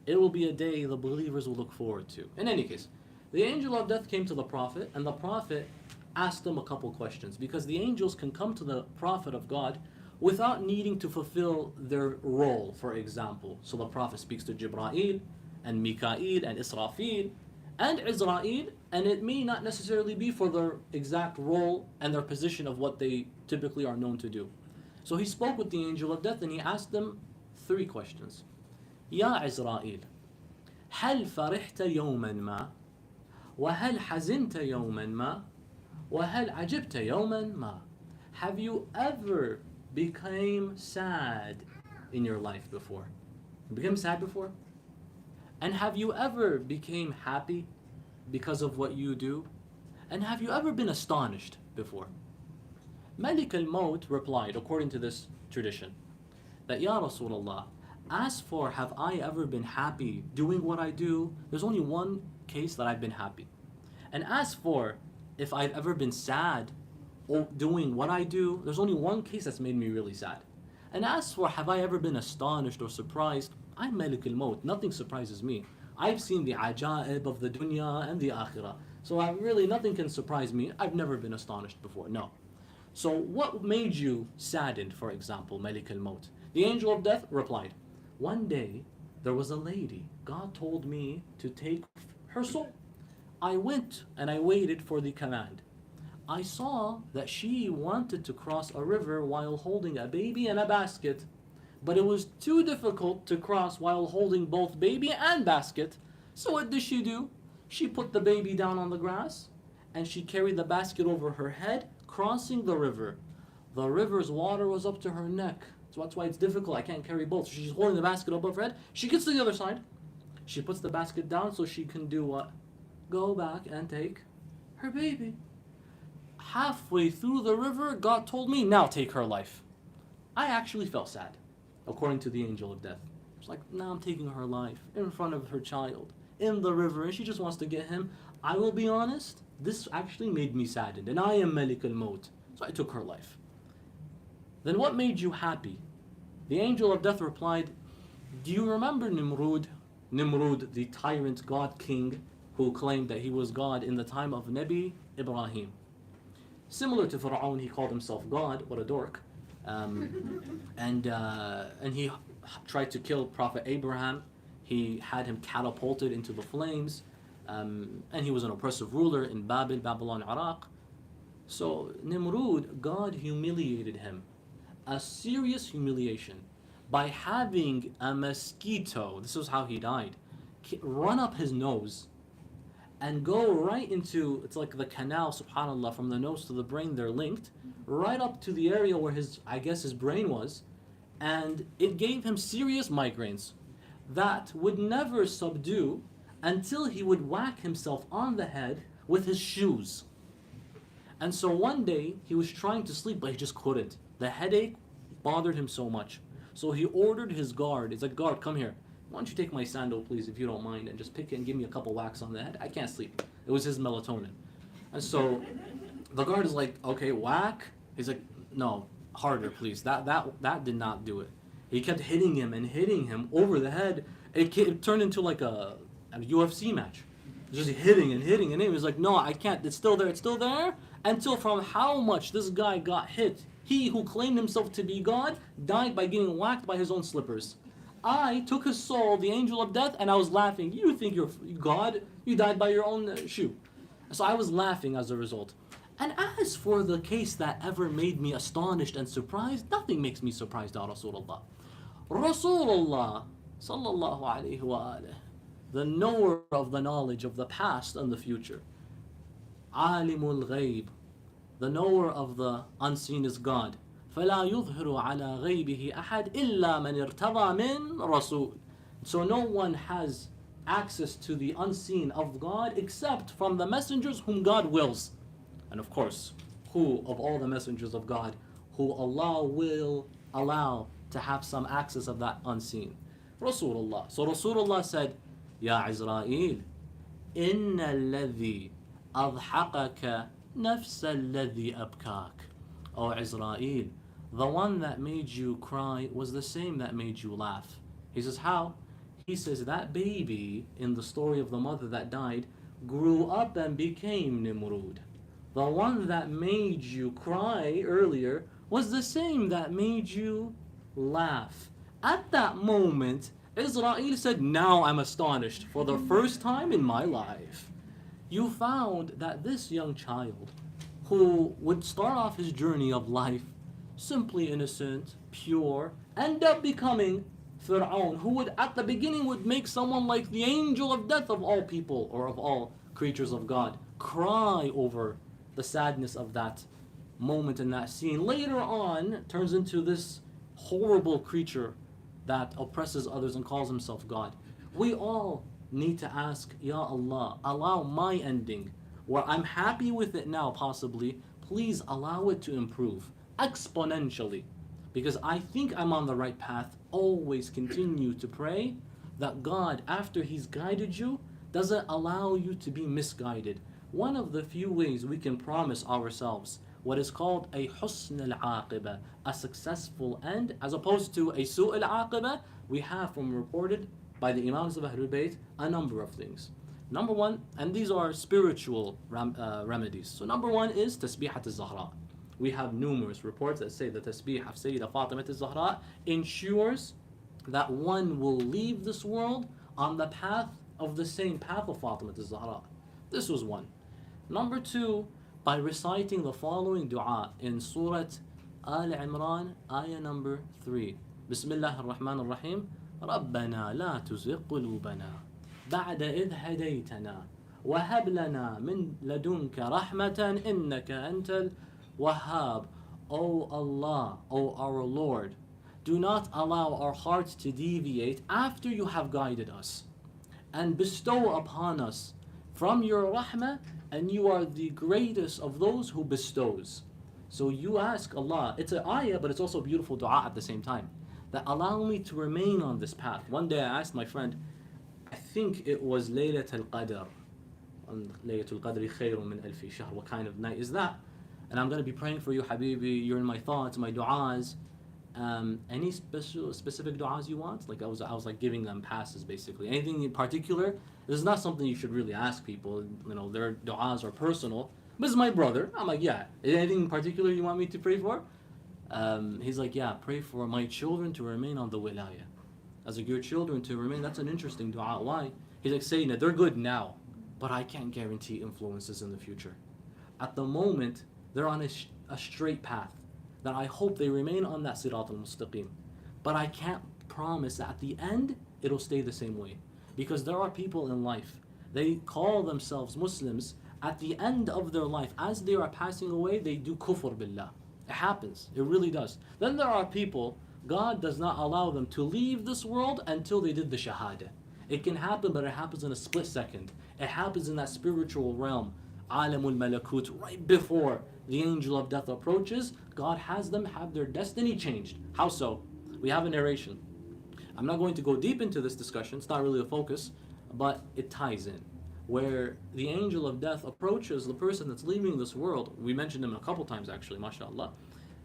It will be a day the believers will look forward to. In any case, the angel of death came to the Prophet, and the Prophet asked him a couple questions, because the angels can come to the Prophet of God without needing to fulfill their role, for example. So the Prophet speaks to Jibreel and Mikael and Israfil and Israel, and it may not necessarily be for their exact role and their position of what they typically are known to do. So he spoke with the angel of death and he asked them 3 questions. Ya Israel, هل فرحت يوما ما وهل حزنت يوما ما وهل عجبت يوما ما? Have you ever become sad in your life before? You become sad before? And have you ever became happy because of what you do? And have you ever been astonished before? Malik al-Maut replied, according to this tradition, that Ya Rasulullah, as for have I ever been happy doing what I do, there's only one case that I've been happy. And as for if I've ever been sad or doing what I do, there's only one case that's made me really sad. And as for have I ever been astonished or surprised, I'm Malik al-Maut, nothing surprises me. I've seen the ajaib of the dunya and the akhirah. So nothing can surprise me. I've never been astonished before, no. So what made you saddened, for example, Malik al-Maut? The angel of death replied, one day there was a lady, God told me to take her soul. I went and I waited for the command. I saw that she wanted to cross a river while holding a baby and a basket, but it was too difficult to cross while holding both baby and basket. So what did she do? She put the baby down on the grass and she carried the basket over her head, crossing the river. The river's water was up to her neck. So that's why it's difficult. I can't carry both. So she's holding the basket above her head. She gets to the other side. She puts the basket down so she can do what? Go back and take her baby. Halfway through the river, God told me, now take her life. I actually felt sad, according to the angel of death. It's like, now I'm taking her life in front of her child, in the river, and she just wants to get him. I will be honest, this actually made me saddened, and I am Malik al-Maut, so I took her life. Then what made you happy? The angel of death replied, do you remember Nimrud? Nimrud, the tyrant god king, who claimed that he was God in the time of Nabi Ibrahim. Similar to Fir'aun, he called himself God. What a dork. And he tried to kill Prophet Abraham. He had him catapulted into the flames. And he was an oppressive ruler in Babylon, Iraq. So Nimrud, God humiliated him. A serious humiliation by having a mosquito, this is how he died, run up his nose and go right into, it's like the canal, subhanAllah, from the nose to the brain, they're linked, right up to the area where his brain was, and it gave him serious migraines that would never subdue until he would whack himself on the head with his shoes. And so one day, he was trying to sleep, but he just couldn't. The headache bothered him so much. So he ordered his guard, he's like, guard, come here. Why don't you take my sandal, please, if you don't mind, and just pick it and give me a couple whacks on the head? I can't sleep. It was his melatonin. And so the guard is like, okay, whack. He's like, no, harder, please. That did not do it. He kept hitting him over the head. It turned into like a UFC match. Just hitting, and he was like, no, I can't. It's still there. Until from how much this guy got hit, he who claimed himself to be God died by getting whacked by his own slippers. I took his soul, the angel of death, and I was laughing. You think you're God? You died by your own shoe. So I was laughing as a result. And as for the case that ever made me astonished and surprised, nothing makes me surprised, Ya Rasulullah. Rasulullah, sallallahu alayhi wa alayhi, the knower of the knowledge of the past and the future. Alimul Ghayb, the knower of the unseen is God. فَلَا يُظْهِرُ عَلَى غَيْبِهِ أَحَدٍ إِلَّا مَنْ ارْتَضَى مِنْ رَسُولٍ. So no one has access to the unseen of God except from the messengers whom God wills. And of course, who of all the messengers of God, who Allah will allow to have some access of that unseen? Rasulullah. So Rasulullah said, Ya Israel, إِنَّ الَّذِي أَضْحَقَكَ نَفْسَ الَّذِي أَبْكَاكَ. O Israel, the one that made you cry was the same that made you laugh. He says, how? He says, that baby in the story of the mother that died grew up and became Nimrud. The one that made you cry earlier was the same that made you laugh. At that moment, Israel said, now I'm astonished for the first time in my life. You found that this young child, who would start off his journey of life simply innocent, pure, end up becoming Fir'aun, who would at the beginning would make someone like the angel of death of all people or of all creatures of God cry over the sadness of that moment in that scene. Later on, turns into this horrible creature that oppresses others and calls himself God. We all need to ask, Ya Allah, allow my ending, where I'm happy with it now possibly, please allow it to improve exponentially. Because I think I'm on the right path, always continue to pray that God, after He's guided you, doesn't allow you to be misguided. One of the few ways we can promise ourselves what is called a Husn al-Aqibah, a successful end, as opposed to a Su' al-Aqibah, we have from reported by the Imams of Ahlul Bayt a number of things. Number one, and these are spiritual remedies. So number one is Tasbihat al-Zahra. We have numerous reports that say the Tasbih of Sayyidah Fatimah al-Zahra ensures that one will leave this world on the path of the same path of Fatimah al-Zahra. This was one. Number two, by reciting the following dua in Surah Al-Imran, ayah number 3. Bismillah ar-Rahman ar-Rahim. ربنا لا تزغ قلوبنا بعد إذ هديتنا وهب لنا من لدنك رحمة إنك أنت الوهاب. O Allah, O our Lord, do not allow our hearts to deviate after you have guided us, and bestow upon us from your rahmah, and you are the greatest of those who bestows. So you ask Allah, it's an ayah, but it's also a beautiful dua at the same time, that allow me to remain on this path. One day I asked my friend, I think it was Laylat al-Qadr, Laylat al-Qadri khayrun min alfi shahr, what kind of night is that? And I'm going to be praying for you, Habibi, you're in my thoughts, my du'as. Any specific du'as you want? Like I was like giving them passes basically. Anything in particular? This is not something you should really ask people. You know, their du'as are personal. But it's my brother. I'm like, yeah. Anything in particular you want me to pray for? He's like, yeah, pray for my children to remain on the wilayah. As like, your children to remain, that's an interesting dua. Why? He's like, saying that they're good now, but I can't guarantee influences in the future. At the moment, they're on a straight path, that I hope they remain on that sirat al-mustaqim. But I can't promise that at the end, it'll stay the same way. Because there are people in life, they call themselves Muslims, at the end of their life, as they are passing away, they do kufr billah. It happens, it really does. Then there are people, God does not allow them to leave this world until they did the shahada. It can happen, but it happens in a split second. It happens in that spiritual realm, alamul malakut, right before the angel of death approaches. God has them have their destiny changed. How so? We have a narration. I'm not going to go deep into this discussion, it's not really the focus, but it ties in. Where the angel of death approaches the person that's leaving this world. We mentioned him a couple times actually, mashallah.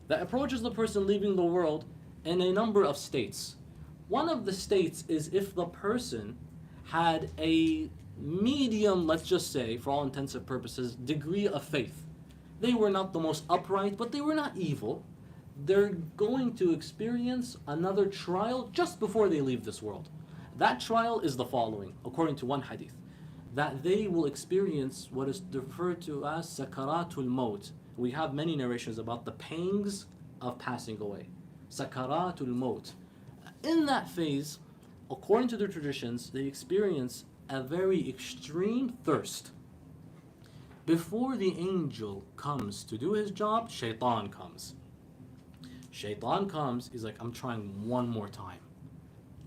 That approaches the person leaving the world in a number of states. One of the states is if the person had a medium, let's just say, for all intents and purposes, degree of faith. They were not the most upright, but they were not evil. They're going to experience another trial just before they leave this world. That trial is the following, according to one hadith, that they will experience what is referred to as sakaratul maut. We have many narrations about the pangs of passing away. Sakaratul maut. In that phase, according to their traditions, they experience a very extreme thirst. Before the angel comes to do his job, shaitan comes. Shaitan comes, he's like, I'm trying one more time.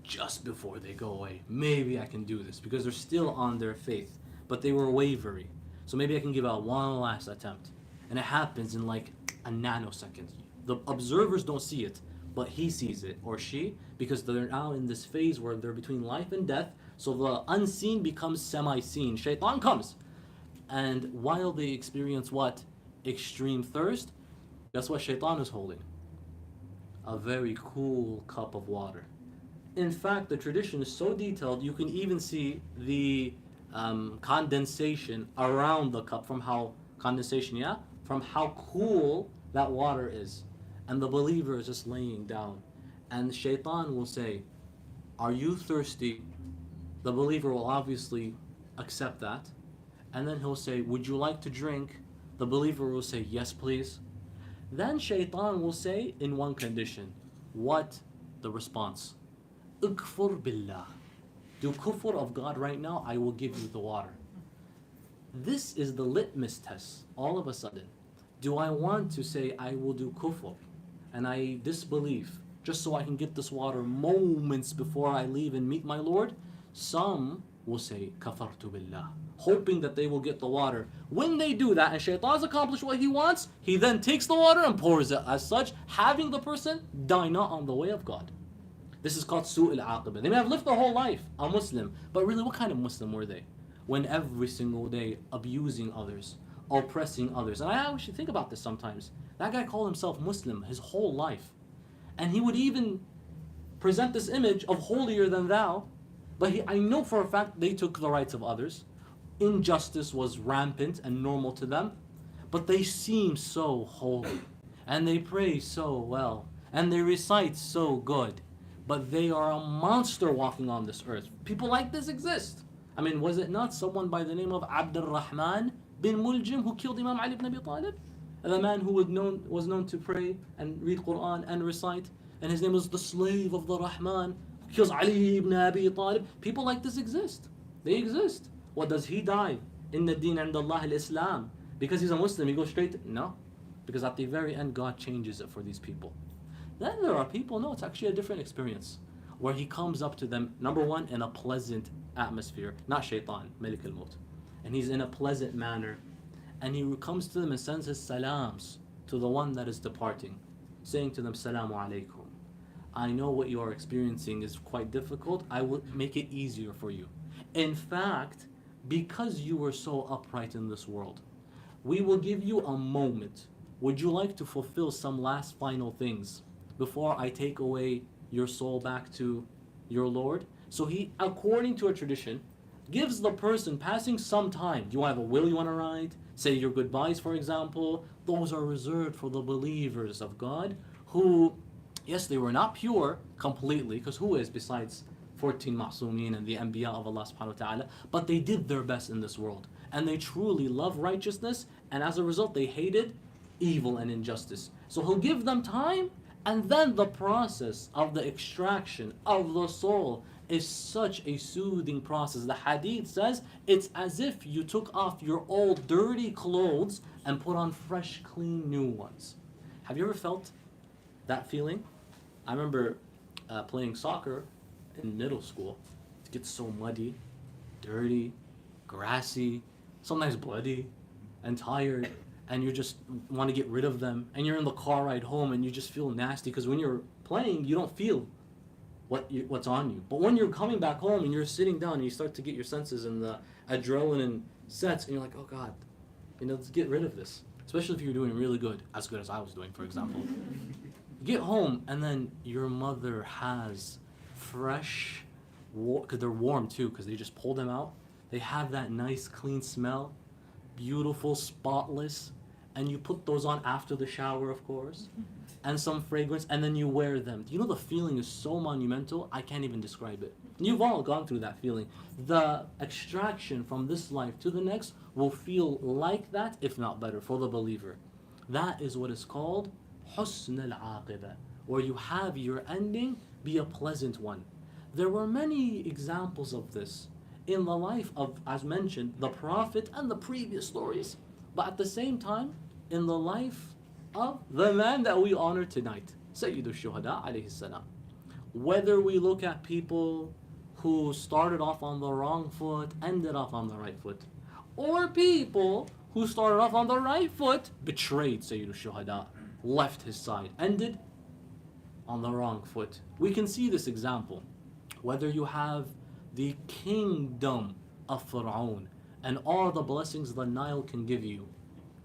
Just before they go away, maybe I can do this, because they're still on their faith, but they were wavery. So maybe I can give out one last attempt. And it happens in like a nanosecond. The observers don't see it, but he sees it, or she, because they're now in this phase where they're between life and death, so the unseen becomes semi-seen. Shaitan comes. And while they experience what? Extreme thirst, guess what shaitan is holding? A very cool cup of water. In fact, the tradition is so detailed, you can even see the condensation around the cup from how cool that water is. And the believer is just laying down. And shaitan will say, are you thirsty? The believer will obviously accept that. And then he'll say, would you like to drink? The believer will say, yes, please. Then shaitan will say, in one condition. What? The response. Ukfur billah. Do kufr of God right now, I will give you the water. This is the litmus test, all of a sudden. Do I want to say I will do kufr and I disbelieve just so I can get this water moments before I leave and meet my Lord? Some will say, kafartu billah, hoping that they will get the water. When they do that and shaitan's accomplished what he wants, he then takes the water and pours it, as such having the person die not on the way of God. This is called su'il aqibah. They may have lived their whole life a Muslim, but really what kind of Muslim were they? When every single day abusing others, oppressing others. And I actually think about this sometimes. That guy called himself Muslim his whole life. And he would even present this image of holier than thou. But I know for a fact they took the rights of others. Injustice was rampant and normal to them. But they seem so holy. And they pray so well. And they recite so good. But they are a monster walking on this earth. People like this exist. I mean, was it not someone by the name of Abdul Rahman bin Muljim who killed Imam Ali ibn Abi Talib? The man who was known to pray and read Qur'an and recite. And his name was the slave of the Rahman who kills Ali ibn Abi Talib. People like this exist. They exist. What, does he die? Inna deen and Allah al-Islam. Because he's a Muslim, he goes straight to... No. Because at the very end, God changes it for these people. Then there are people, no, it's actually a different experience. Where he comes up to them, number one, in a pleasant atmosphere. Not shaitan, Malik al-Maut. And he's in a pleasant manner. And he comes to them and sends his salams to the one that is departing. Saying to them, Salamu alaikum. I know what you are experiencing is quite difficult. I will make it easier for you. In fact, because you were so upright in this world, we will give you a moment. Would you like to fulfill some last final things before I take away your soul back to your Lord? So he, according to a tradition, gives the person passing some time. Do you have a will you want to write? Say your goodbyes, for example. Those are reserved for the believers of God who, yes, they were not pure completely, because who is besides 14 ma'soomeen and the anbiya of Allah subhanahu wa ta'ala, but they did their best in this world. And they truly love righteousness, and as a result they hated evil and injustice. So he'll give them time, and then the process of the extraction of the soul is such a soothing process. The hadith says it's as if you took off your old dirty clothes and put on fresh, clean, new ones. Have you ever felt that feeling? I remember playing soccer in middle school. It gets so muddy, dirty, grassy, sometimes bloody and tired, and you just want to get rid of them, and you're in the car ride home and you just feel nasty, because when you're playing you don't feel what's on you. But when you're coming back home and you're sitting down and you start to get your senses and the adrenaline sets, and you're like, oh God, let's get rid of this. Especially if you're doing really good as I was doing, for example. You get home and then your mother has fresh, because they're warm too, because they just pull them out. They have that nice clean smell, beautiful, spotless, and you put those on after the shower, of course, and some fragrance, and then you wear them. You know, the feeling is so monumental, I can't even describe it. You've all gone through that feeling. The extraction from this life to the next will feel like that, if not better, for the believer. That is what is called Husn al-Aqibah, where you have your ending be a pleasant one. There were many examples of this in the life of, as mentioned, the Prophet and the previous stories, but at the same time, in the life of the man that we honor tonight, Sayyid al-Shuhada alayhi salam. Whether we look at people who started off on the wrong foot, ended off on the right foot, or people who started off on the right foot, betrayed Sayyid al-Shuhada, left his side, ended on the wrong foot. We can see this example. Whether you have the kingdom of Fir'aun and all the blessings the Nile can give you,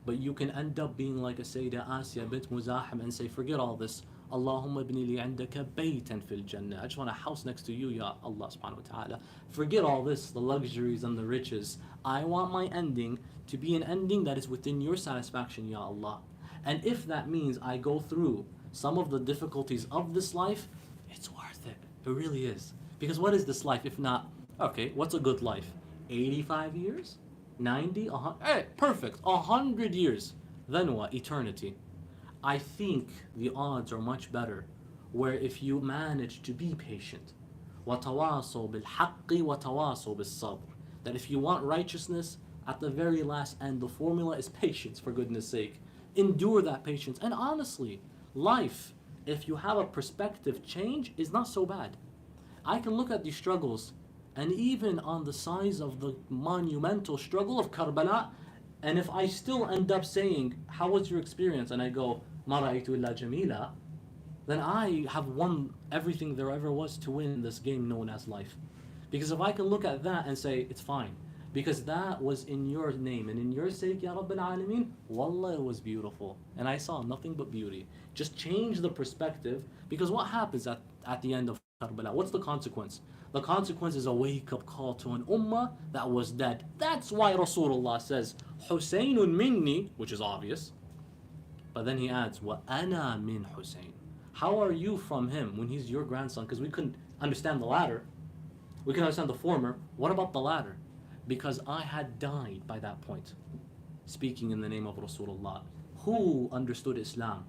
but you can end up being like a Sayyidah Asya bint Muzahim and say, forget all this. Allahumma ibni li indaka baytan fil jannah. I just want a house next to you, Ya Allah subhanahu wa ta'ala. Forget all this, the luxuries and the riches. I want my ending to be an ending that is within your satisfaction, Ya Allah. And if that means I go through some of the difficulties of this life, it's worth it. It really is. Because what is this life if not, okay, what's a good life? 85 years? 90? 100? Hey, perfect. 100 years. Then what? Eternity. I think the odds are much better where if you manage to be patient, وَتَوَاصَوْا بِالْحَقِّ وَتَوَاصَوْا بِالصَّبْرِ, that if you want righteousness, at the very last end, the formula is patience, for goodness sake. Endure that patience. And honestly, life, if you have a perspective change, is not so bad. I can look at these struggles and even on the size of the monumental struggle of Karbala. And if I still end up saying, how was your experience? And I go, Ma ra'aytu illa jamila, then I have won everything there ever was to win this game known as life. Because if I can look at that and say, it's fine, because that was in your name and in your sake, Ya Rabbil Alameen, wallah, it was beautiful. And I saw nothing but beauty. Just change the perspective, because what happens at the end of Karbala? What's the consequence? The consequence is a wake-up call to an ummah that was dead. That's why Rasulullah says, Husaynun minni, which is obvious. But then he adds, wa ana min Husayn. How are you from him when he's your grandson? Because we couldn't understand the latter. We can understand the former. What about the latter? Because I had died by that point, speaking in the name of Rasulullah. Who understood Islam?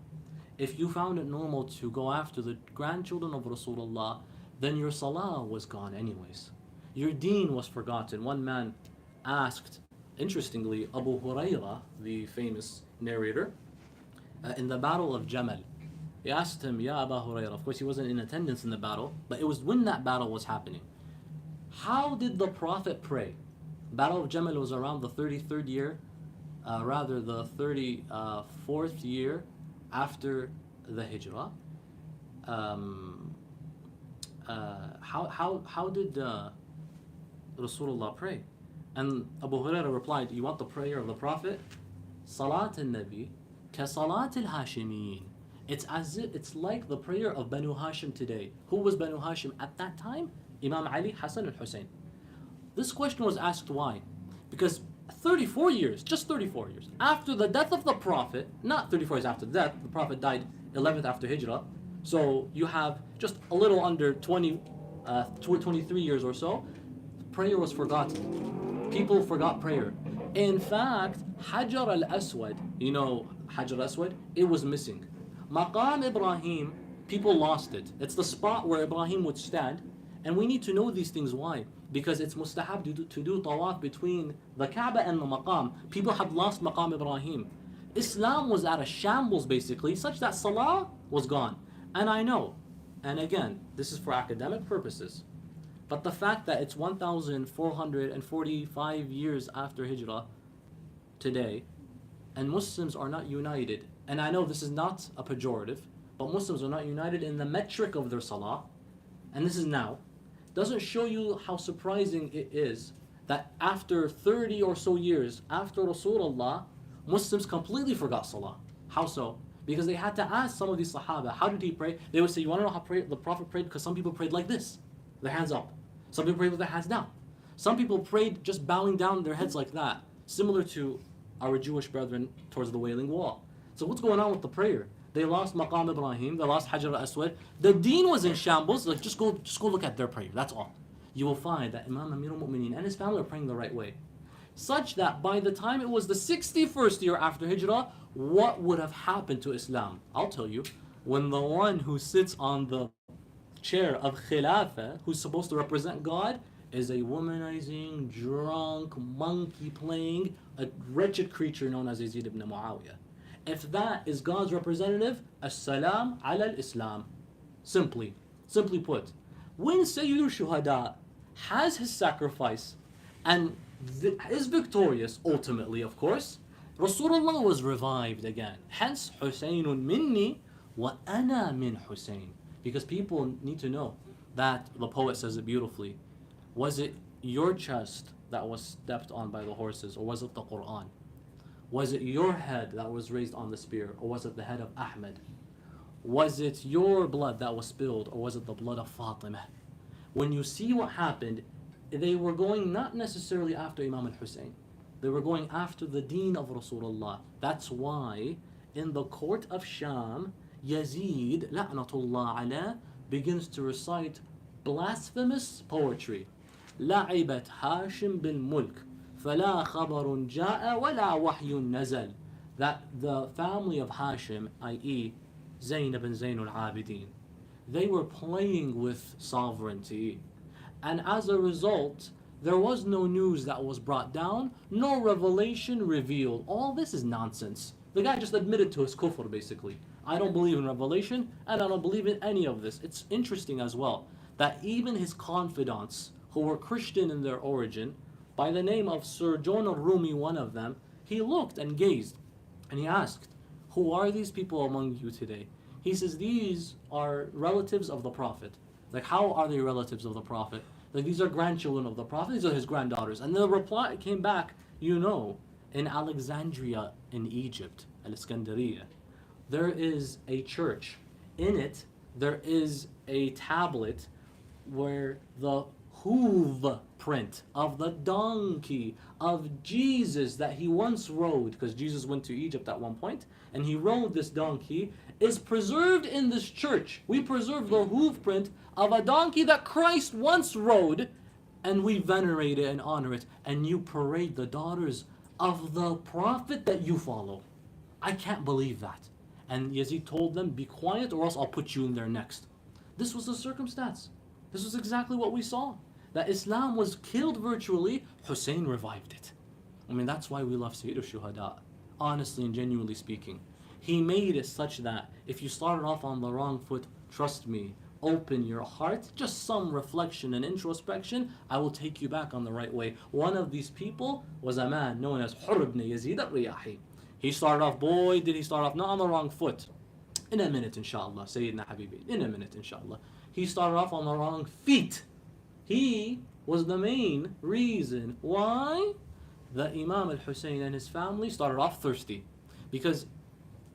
If you found it normal to go after the grandchildren of Rasulullah, then your salah was gone anyways. Your deen was forgotten. One man asked, interestingly, Abu Hurairah, the famous narrator, in the battle of Jamal, he asked him, Ya Abu Hurairah, of course he wasn't in attendance in the battle, but it was when that battle was happening. How did the Prophet pray? Battle of Jamal was around the 33rd year, the 34th year after the Hijrah. How did Rasulullah pray? And Abu Hurairah replied, you want the prayer of the Prophet? Salat al-Nabi ka salat al-Hashimiyin. It's like the prayer of Banu Hashim today. Who was Banu Hashim at that time? Imam Ali, Hassan al-Hussein. This question was asked why? Because 34 years, just 34 years, after the death of the Prophet, not 34 years after death, the Prophet died 11th after Hijrah, so you have just a little under 23 years or so, prayer was forgotten. People forgot prayer. In fact, Hajar al-Aswad, you know Hajar al-Aswad, it was missing. Maqam Ibrahim, people lost it. It's the spot where Ibrahim would stand, and we need to know these things. Why? Because it's mustahab to do tawaf between the Kaaba and the Maqam. People had lost Maqam Ibrahim. Islam was at a shambles basically, such that Salah was gone. And I know, and again, this is for academic purposes, but the fact that it's 1,445 years after Hijrah today, and Muslims are not united, and I know this is not a pejorative, but Muslims are not united in the metric of their Salah, and this is now, doesn't show you how surprising it is that after 30 or so years after Rasulullah, Muslims completely forgot Salah. How so? Because they had to ask some of these Sahaba, how did he pray? They would say, you want to know how the Prophet prayed? Because some people prayed like this, their hands up. Some people prayed with their hands down. Some people prayed just bowing down their heads like that, similar to our Jewish brethren towards the Wailing Wall. So what's going on with the prayer? They lost Maqam Ibrahim, they lost Hajar al-Aswad. The deen was in shambles. Like just go look at their prayer. That's all. You will find that Imam Amir al-Mu'mineen and his family are praying the right way. Such that by the time it was the 61st year after Hijrah, what would have happened to Islam? I'll tell you. When the one who sits on the chair of Khilafah, who's supposed to represent God, is a womanizing, drunk, monkey-playing, a wretched creature known as Yazid ibn Muawiyah. If that is God's representative, as-salam ala al-Islam. Simply put, when Sayyid al-Shuhada has his sacrifice and is victorious ultimately, of course, Rasulullah was revived again. Hence, Husaynun minni wa ana min Husayn. Because people need to know that the poet says it beautifully. Was it your chest that was stepped on by the horses, or was it the Qur'an? Was it your head that was raised on the spear, or was it the head of Ahmed? Was it your blood that was spilled, or was it the blood of Fatima? When you see what happened, they were going not necessarily after Imam al-Hussein. They were going after the deen of Rasulullah. That's why in the court of Sham, Yazid, la'natullah alayh, begins to recite blasphemous poetry. لعبت هاشم بالملك فلا خبر جاء ولا وحي نزل. That the family of Hashim, i.e. Zaynab and Zaynul Abidin, they were playing with sovereignty. And as a result, there was no news that was brought down, no revelation revealed. All this is nonsense. The guy just admitted to his kufr basically. I don't believe in revelation, and I don't believe in any of this. It's interesting as well that even his confidants, who were Christian in their origin, by the name of Sir John al-Rumi, one of them, he looked and gazed, and he asked, who are these people among you today? He says, these are relatives of the Prophet. Like, how are they relatives of the Prophet? Like, these are grandchildren of the Prophet, these are his granddaughters. And the reply came back, in Alexandria in Egypt, Al-Iskandariya, there is a church. In it, there is a tablet where the hoof print of the donkey of Jesus that he once rode, because Jesus went to Egypt at one point, and he rode this donkey, is preserved in this church. We preserve the hoof print of a donkey that Christ once rode, and we venerate it and honor it, and you parade the daughters of the Prophet that you follow. I can't believe that. And Yazid told them, be quiet or else I'll put you in there next. This was the circumstance. This was exactly what we saw. That Islam was killed virtually, Hussein revived it. I mean, that's why we love Sayyid al-Shuhada, honestly and genuinely speaking. He made it such that if you started off on the wrong foot, trust me, open your heart, just some reflection and introspection, I will take you back on the right way. One of these people was a man known as Hurr ibn Yazid al-Riyahi. He started off, boy, did he start off not on the wrong foot. In a minute, inshallah, Sayyidina Habibi, in a minute, inshallah. He started off on the wrong feet. He was the main reason why the Imam al-Hussein and his family started off thirsty. Because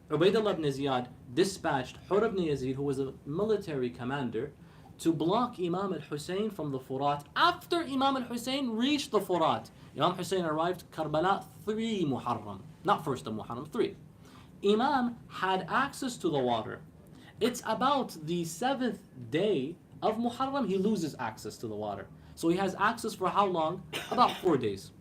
Ubaydullah ibn Ziyad dispatched Hurr ibn Yazid, who was a military commander, to block Imam al-Hussein from the Furat after Imam al-Hussein reached the Furat. Imam Hussein arrived Karbala 3 Muharram, not 1st of Muharram, 3. Imam had access to the water. It's about the 7th day of Muharram he loses access to the water. So he has access for how long? About 4 days.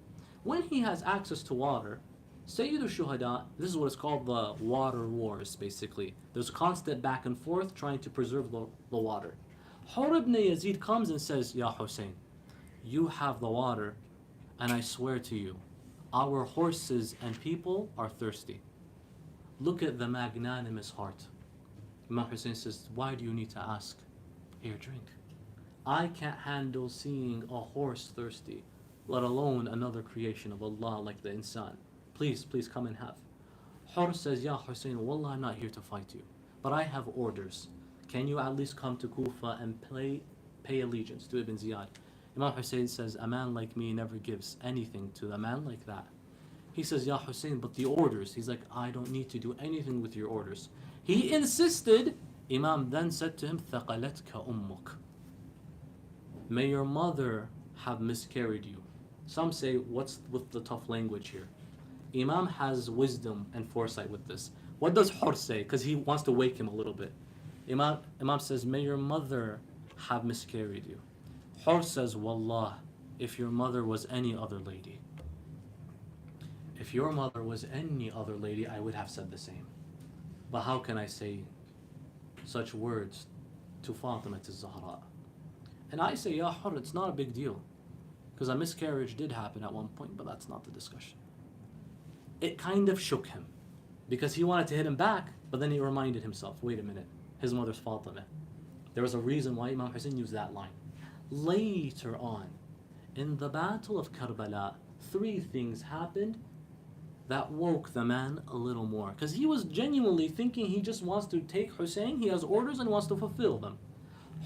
When he has access to water, Sayyid al-Shuhada, this is what is called the water wars, basically. There's constant back and forth trying to preserve the water. Hurr ibn Yazid comes and says, Ya Hussein, you have the water, and I swear to you, our horses and people are thirsty. Look at the magnanimous heart. Imam Hussein says, why do you need to ask? Here, drink. I can't handle seeing a horse thirsty, let alone another creation of Allah like the insan. Please, please come and have. Hurr says, Ya Hussein, wallah, I'm not here to fight you, but I have orders. Can you at least come to Kufa and pay allegiance to Ibn Ziyad? Imam Hussein says, a man like me never gives anything to a man like that. He says, Ya Hussein, but the orders. He's like, I don't need to do anything with your orders. He insisted. Imam then said to him, ثَقَلَتْكَ أُمُّكَ. May your mother have miscarried you. Some say, what's with the tough language here? Imam has wisdom and foresight with this. What does Hurr say? Because he wants to wake him a little bit. Imam says, may your mother have miscarried you. Hurr says, Wallah, if your mother was any other lady. If your mother was any other lady, I would have said the same. But how can I say such words to Fatima al-Zahra? And I say, Ya Hurr, it's not a big deal. Because a miscarriage did happen at one point, but that's not the discussion. It kind of shook him. Because he wanted to hit him back, but then he reminded himself, wait a minute, his mother's Fatima. There was a reason why Imam Hussein used that line. Later on, in the Battle of Karbala, 3 things happened that woke the man a little more. Because he was genuinely thinking he just wants to take Hussein, he has orders and wants to fulfill them.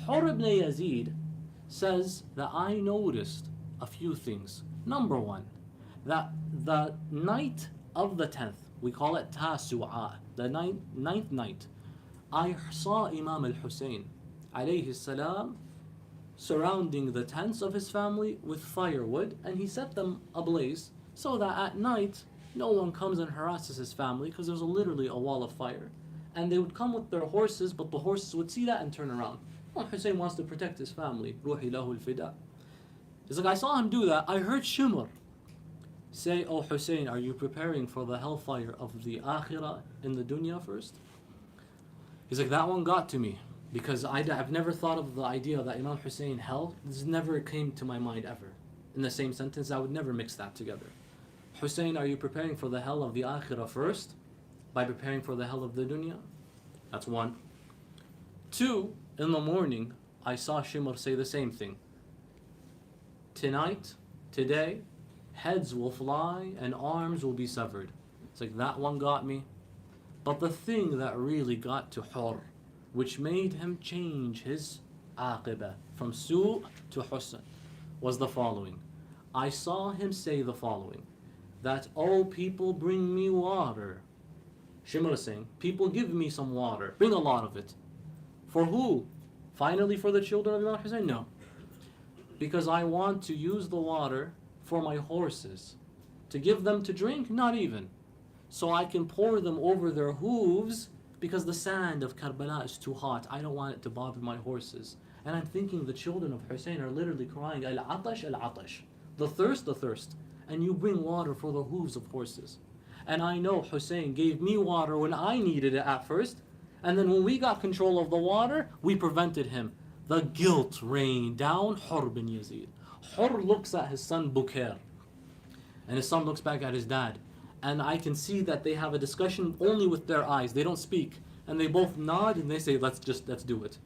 Hurr ibn Yazid says that I noticed a few things. Number 1, that the night of the 10th, we call it Tasu'a, the ninth night, I saw Imam al-Hussein alayhi salam surrounding the tents of his family with firewood, and he set them ablaze so that at night no one comes and harasses his family, because there's literally a wall of fire. And they would come with their horses, but the horses would see that and turn around. Well, Hussein wants to protect his family. Ruhi lahu al-fida. He's like, I saw him do that. I heard Shimr say, oh Hussein, are you preparing for the hellfire of the akhirah in the dunya first? He's like, that one got to me. Because I've never thought of the idea that Imam Hussein hell. This never came to my mind ever. In the same sentence, I would never mix that together. Hussein, are you preparing for the hell of the akhirah first? By preparing for the hell of the dunya? That's 1. 2, in the morning, I saw Shimr say the same thing. tonight, today, heads will fly and arms will be severed. It's like that one got me. But the thing that really got to Hur, which made him change his Aqibah from Su' to Husn, was the following. I saw him say the following, that, oh people, bring me water. Shimr is saying, people give me some water, bring a lot of it. For who? Finally for the children of Imam Hussein? No. Because I want to use the water for my horses. To give them to drink? Not even. So I can pour them over their hooves because the sand of Karbala is too hot. I don't want it to bother my horses. And I'm thinking the children of Hussein are literally crying, Al-Atash, Al-Atash. The thirst, the thirst. And you bring water for the hooves of horses. And I know Hussein gave me water when I needed it at first. And then when we got control of the water, we prevented him. The guilt rained down Hur bin Yazid. Hur looks at his son Bukair. And his son looks back at his dad. And I can see that they have a discussion only with their eyes. They don't speak. And they both nod and they say, let's do it.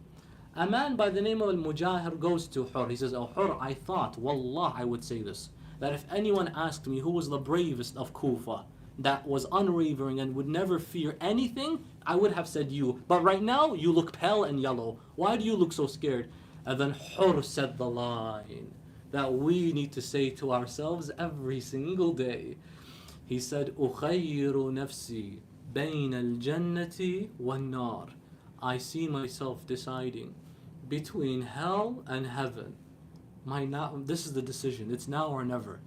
A man by the name of Al-Mujahir goes to Hur. He says, oh Hur, I thought, wallah, I would say this, that if anyone asked me who was the bravest of Kufa, that was unwavering and would never fear anything, I would have said you. But right now, you look pale and yellow. Why do you look so scared? And then Hur said the line that we need to say to ourselves every single day. He said, أُخَيِّرُ نَفْسِي بَيْنَ الْجَنَّةِ وَالنَّارِ. I see myself deciding between hell and heaven. This is the decision. It's now or never.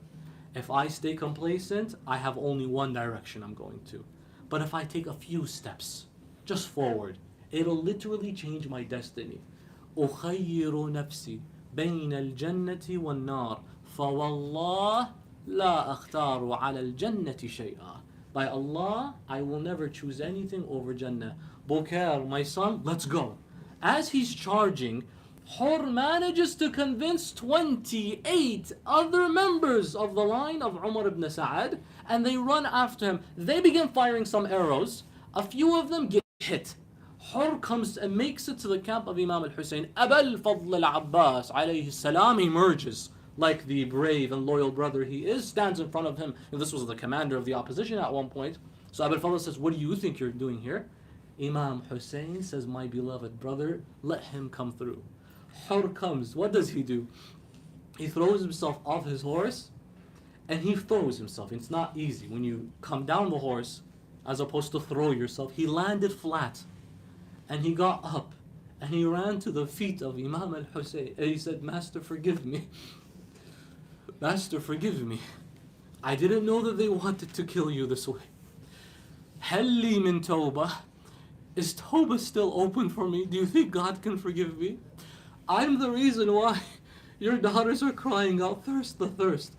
If I stay complacent, I have only one direction I'm going to. But if I take a few steps, just forward, it'll literally change my destiny. أُخَيِّرُ نَفْسِي بَيْنَ الْجَنَّةِ وَالنَّارِ فَوَاللَّهِ لَا أَخْتَارُ عَلَى الْجَنَّةِ شَيْئًا. By Allah, I will never choose anything over Jannah. Bukair, my son, let's go. As he's charging, Hur manages to convince 28 other members of the line of Umar ibn Sa'ad, and they run after him. They begin firing some arrows. A few of them get hit. Hur comes and makes it to the camp of Imam al-Hussein. Abul Fadl al-Abbas alayhi salam emerges like the brave and loyal brother he is, stands in front of him. And this was the commander of the opposition at one point. So Abul Fadl says, what do you think you're doing here? Imam Hussein says, my beloved brother, let him come through. Hur comes. What does he do? He throws himself off his horse, and he throws himself. It's not easy when you come down the horse as opposed to throw yourself. He landed flat, and he got up, and he ran to the feet of Imam al-Hussein, and he said, Master, forgive me. Master, forgive me. I didn't know that they wanted to kill you this way. Halli min tawbah. Is Tawbah still open for me? Do you think God can forgive me? I'm the reason why your daughters are crying out, thirst, the thirst.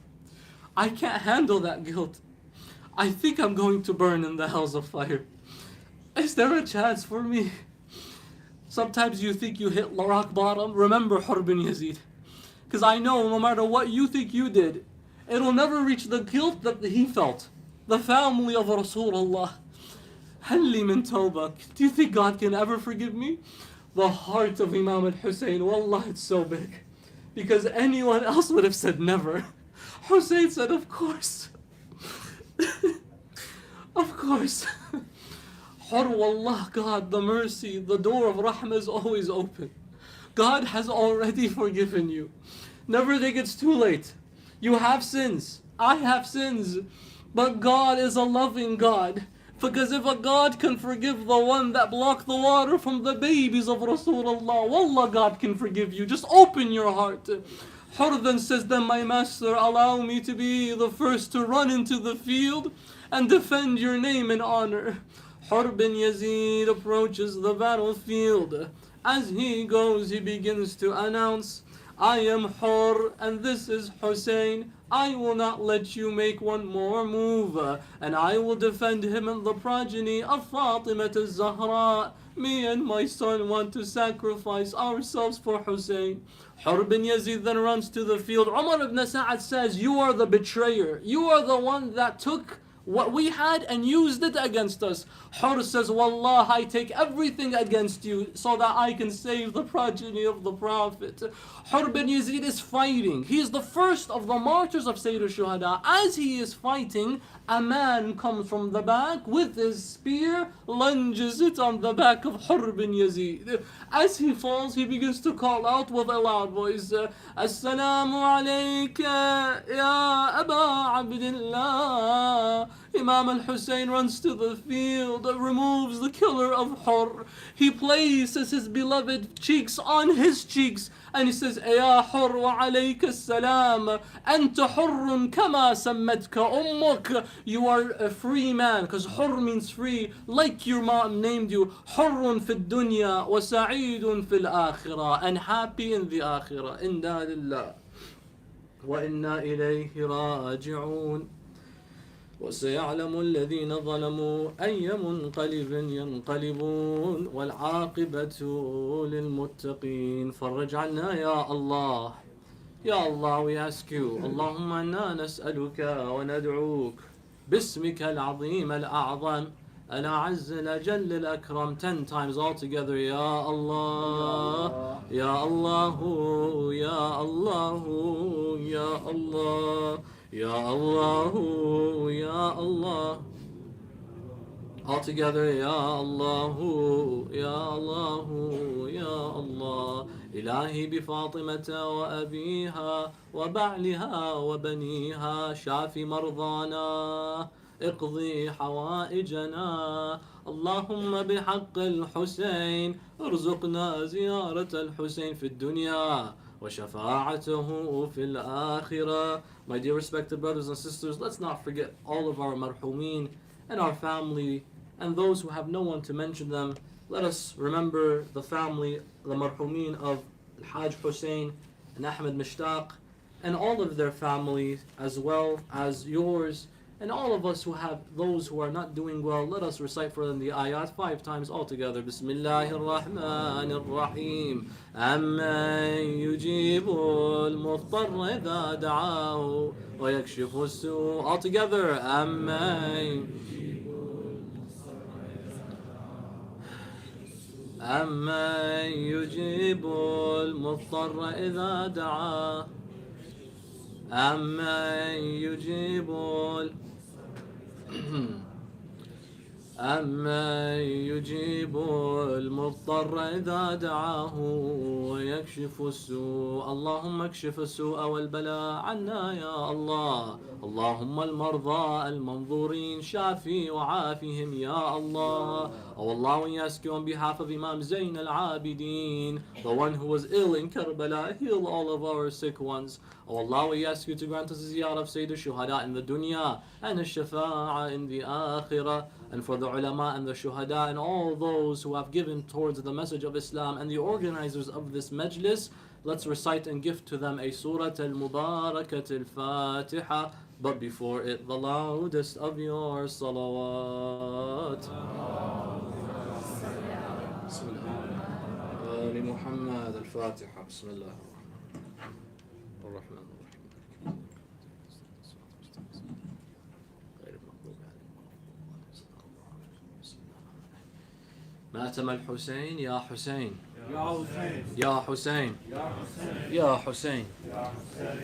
I can't handle that guilt. I think I'm going to burn in the hells of fire. Is there a chance for me? Sometimes you think you hit rock bottom. Remember Hur bin Yazid. Because I know no matter what you think you did, it'll never reach the guilt that he felt. The family of Rasulullah. Halli min tawbah. Do you think God can ever forgive me? The heart of Imam al-Hussein, wallah, it's so big. Because anyone else would have said never. Hussein said, of course. Of course. Hur, wallah, God, the mercy, the door of rahmah is always open. God has already forgiven you. Never think it's too late. You have sins. I have sins. But God is a loving God. Because if a God can forgive the one that blocked the water from the babies of Rasulullah, wallah, God can forgive you. Just open your heart. Hur then says, then my master, allow me to be the first to run into the field and defend your name and honor. Hur bin Yazid approaches the battlefield. As he goes, he begins to announce, I am Hur and this is Hussein. I will not let you make one more move, and I will defend him and the progeny of Fatima al-Zahraa. Me and my son want to sacrifice ourselves for Hussein. Hur bin Yazid then runs to the field. Umar ibn Sa'ad says, you are the betrayer. You are the one that took what we had and used it against us. Hur says, Wallah, I take everything against you so that I can save the progeny of the Prophet. Hur bin Yazid is fighting. He is the first of the martyrs of Sayyid al-Shuhada. As he is fighting, a man comes from the back with his spear, lunges it on the back of Hur bin Yazid. As he falls, he begins to call out with a loud voice, Assalamu alayka ya Aba Abdullah. Imam al-Hussein runs to the field, removes the killer of Hur. He places his beloved cheeks on his cheeks, and he says, Ya Hur wa alayka salam, anta hurrun kama sammatka ummuk. You are a free man, because Hur means free, like your mom named you. Hurrun fi dunya wa sa'idun fil akhirah, and happy in the akhirah. Inna lillah wa inna ilayhi raji'un. وسيعلم الذين ظلموا أي منقلب ينقلبون والعاقبة للمتقين. فرج عنا يا الله. Ya Allah, we ask you, Allahumma inna nas'aluka wa nad'uk bismika al-azim al-a'zam al-a'azz al-ajall al-akram. 10 times all together. Ya Allah, Ya Allahu, Ya Allahu, Ya Allah, Ya Allahu, Ya Allah. All together, Ya Allahu, Ya Allahu, Ya Allah. إلهي بفاطمة وأبيها وبعلها وبنيها شافي مرضانا اقضي حوائجنا اللهم بحق الحسين ارزقنا زيارة الحسين في الدنيا وشفاعته في الآخرة. My dear respected brothers and sisters, let's not forget all of our marhumin and our family and those who have no one to mention them. Let us remember the family, the marhumin of Al-Hajj Hussein and Ahmed Mishtaq and all of their families, as well as yours, and all of us who have those who are not doing well. Let us recite for them the ayat 5 times all together. Bismillahir Rahmanir Rahim. Amman yujibu al-muftarra idha da'ahu wa yakshifu as-su'. All together. Amman أمن يجيب المضطر إذا دعاه أمن يجيب أمن يجيب المضطر إذا دعاه ويكشف السوء. اللهم اكشف السوء والبلاء عنا يا الله. اللهم المرضى المنظورين شافي وعافهم يا Allah. Oh Allah, we ask you on behalf of Imam Zayn al-Abidin, the one who was ill in Karbala, heal all of our sick ones. Oh Allah, we ask you to grant us the ziyarah of Sayyid al-Shuhada in the dunya and al-shafa'a in the akhirah, and for the ulama and the shuhada and all those who have given towards the message of Islam and the organizers of this majlis. Let's recite and gift to them a surah al-Mubarakat al-Fatiha, but before it the loudest of your salawat. آل محمد الفاتحة. بسم الله الرحمن الرحيم. ماتم الحسين يا حسين يا حسين يا حسين يا حسين يا حسين.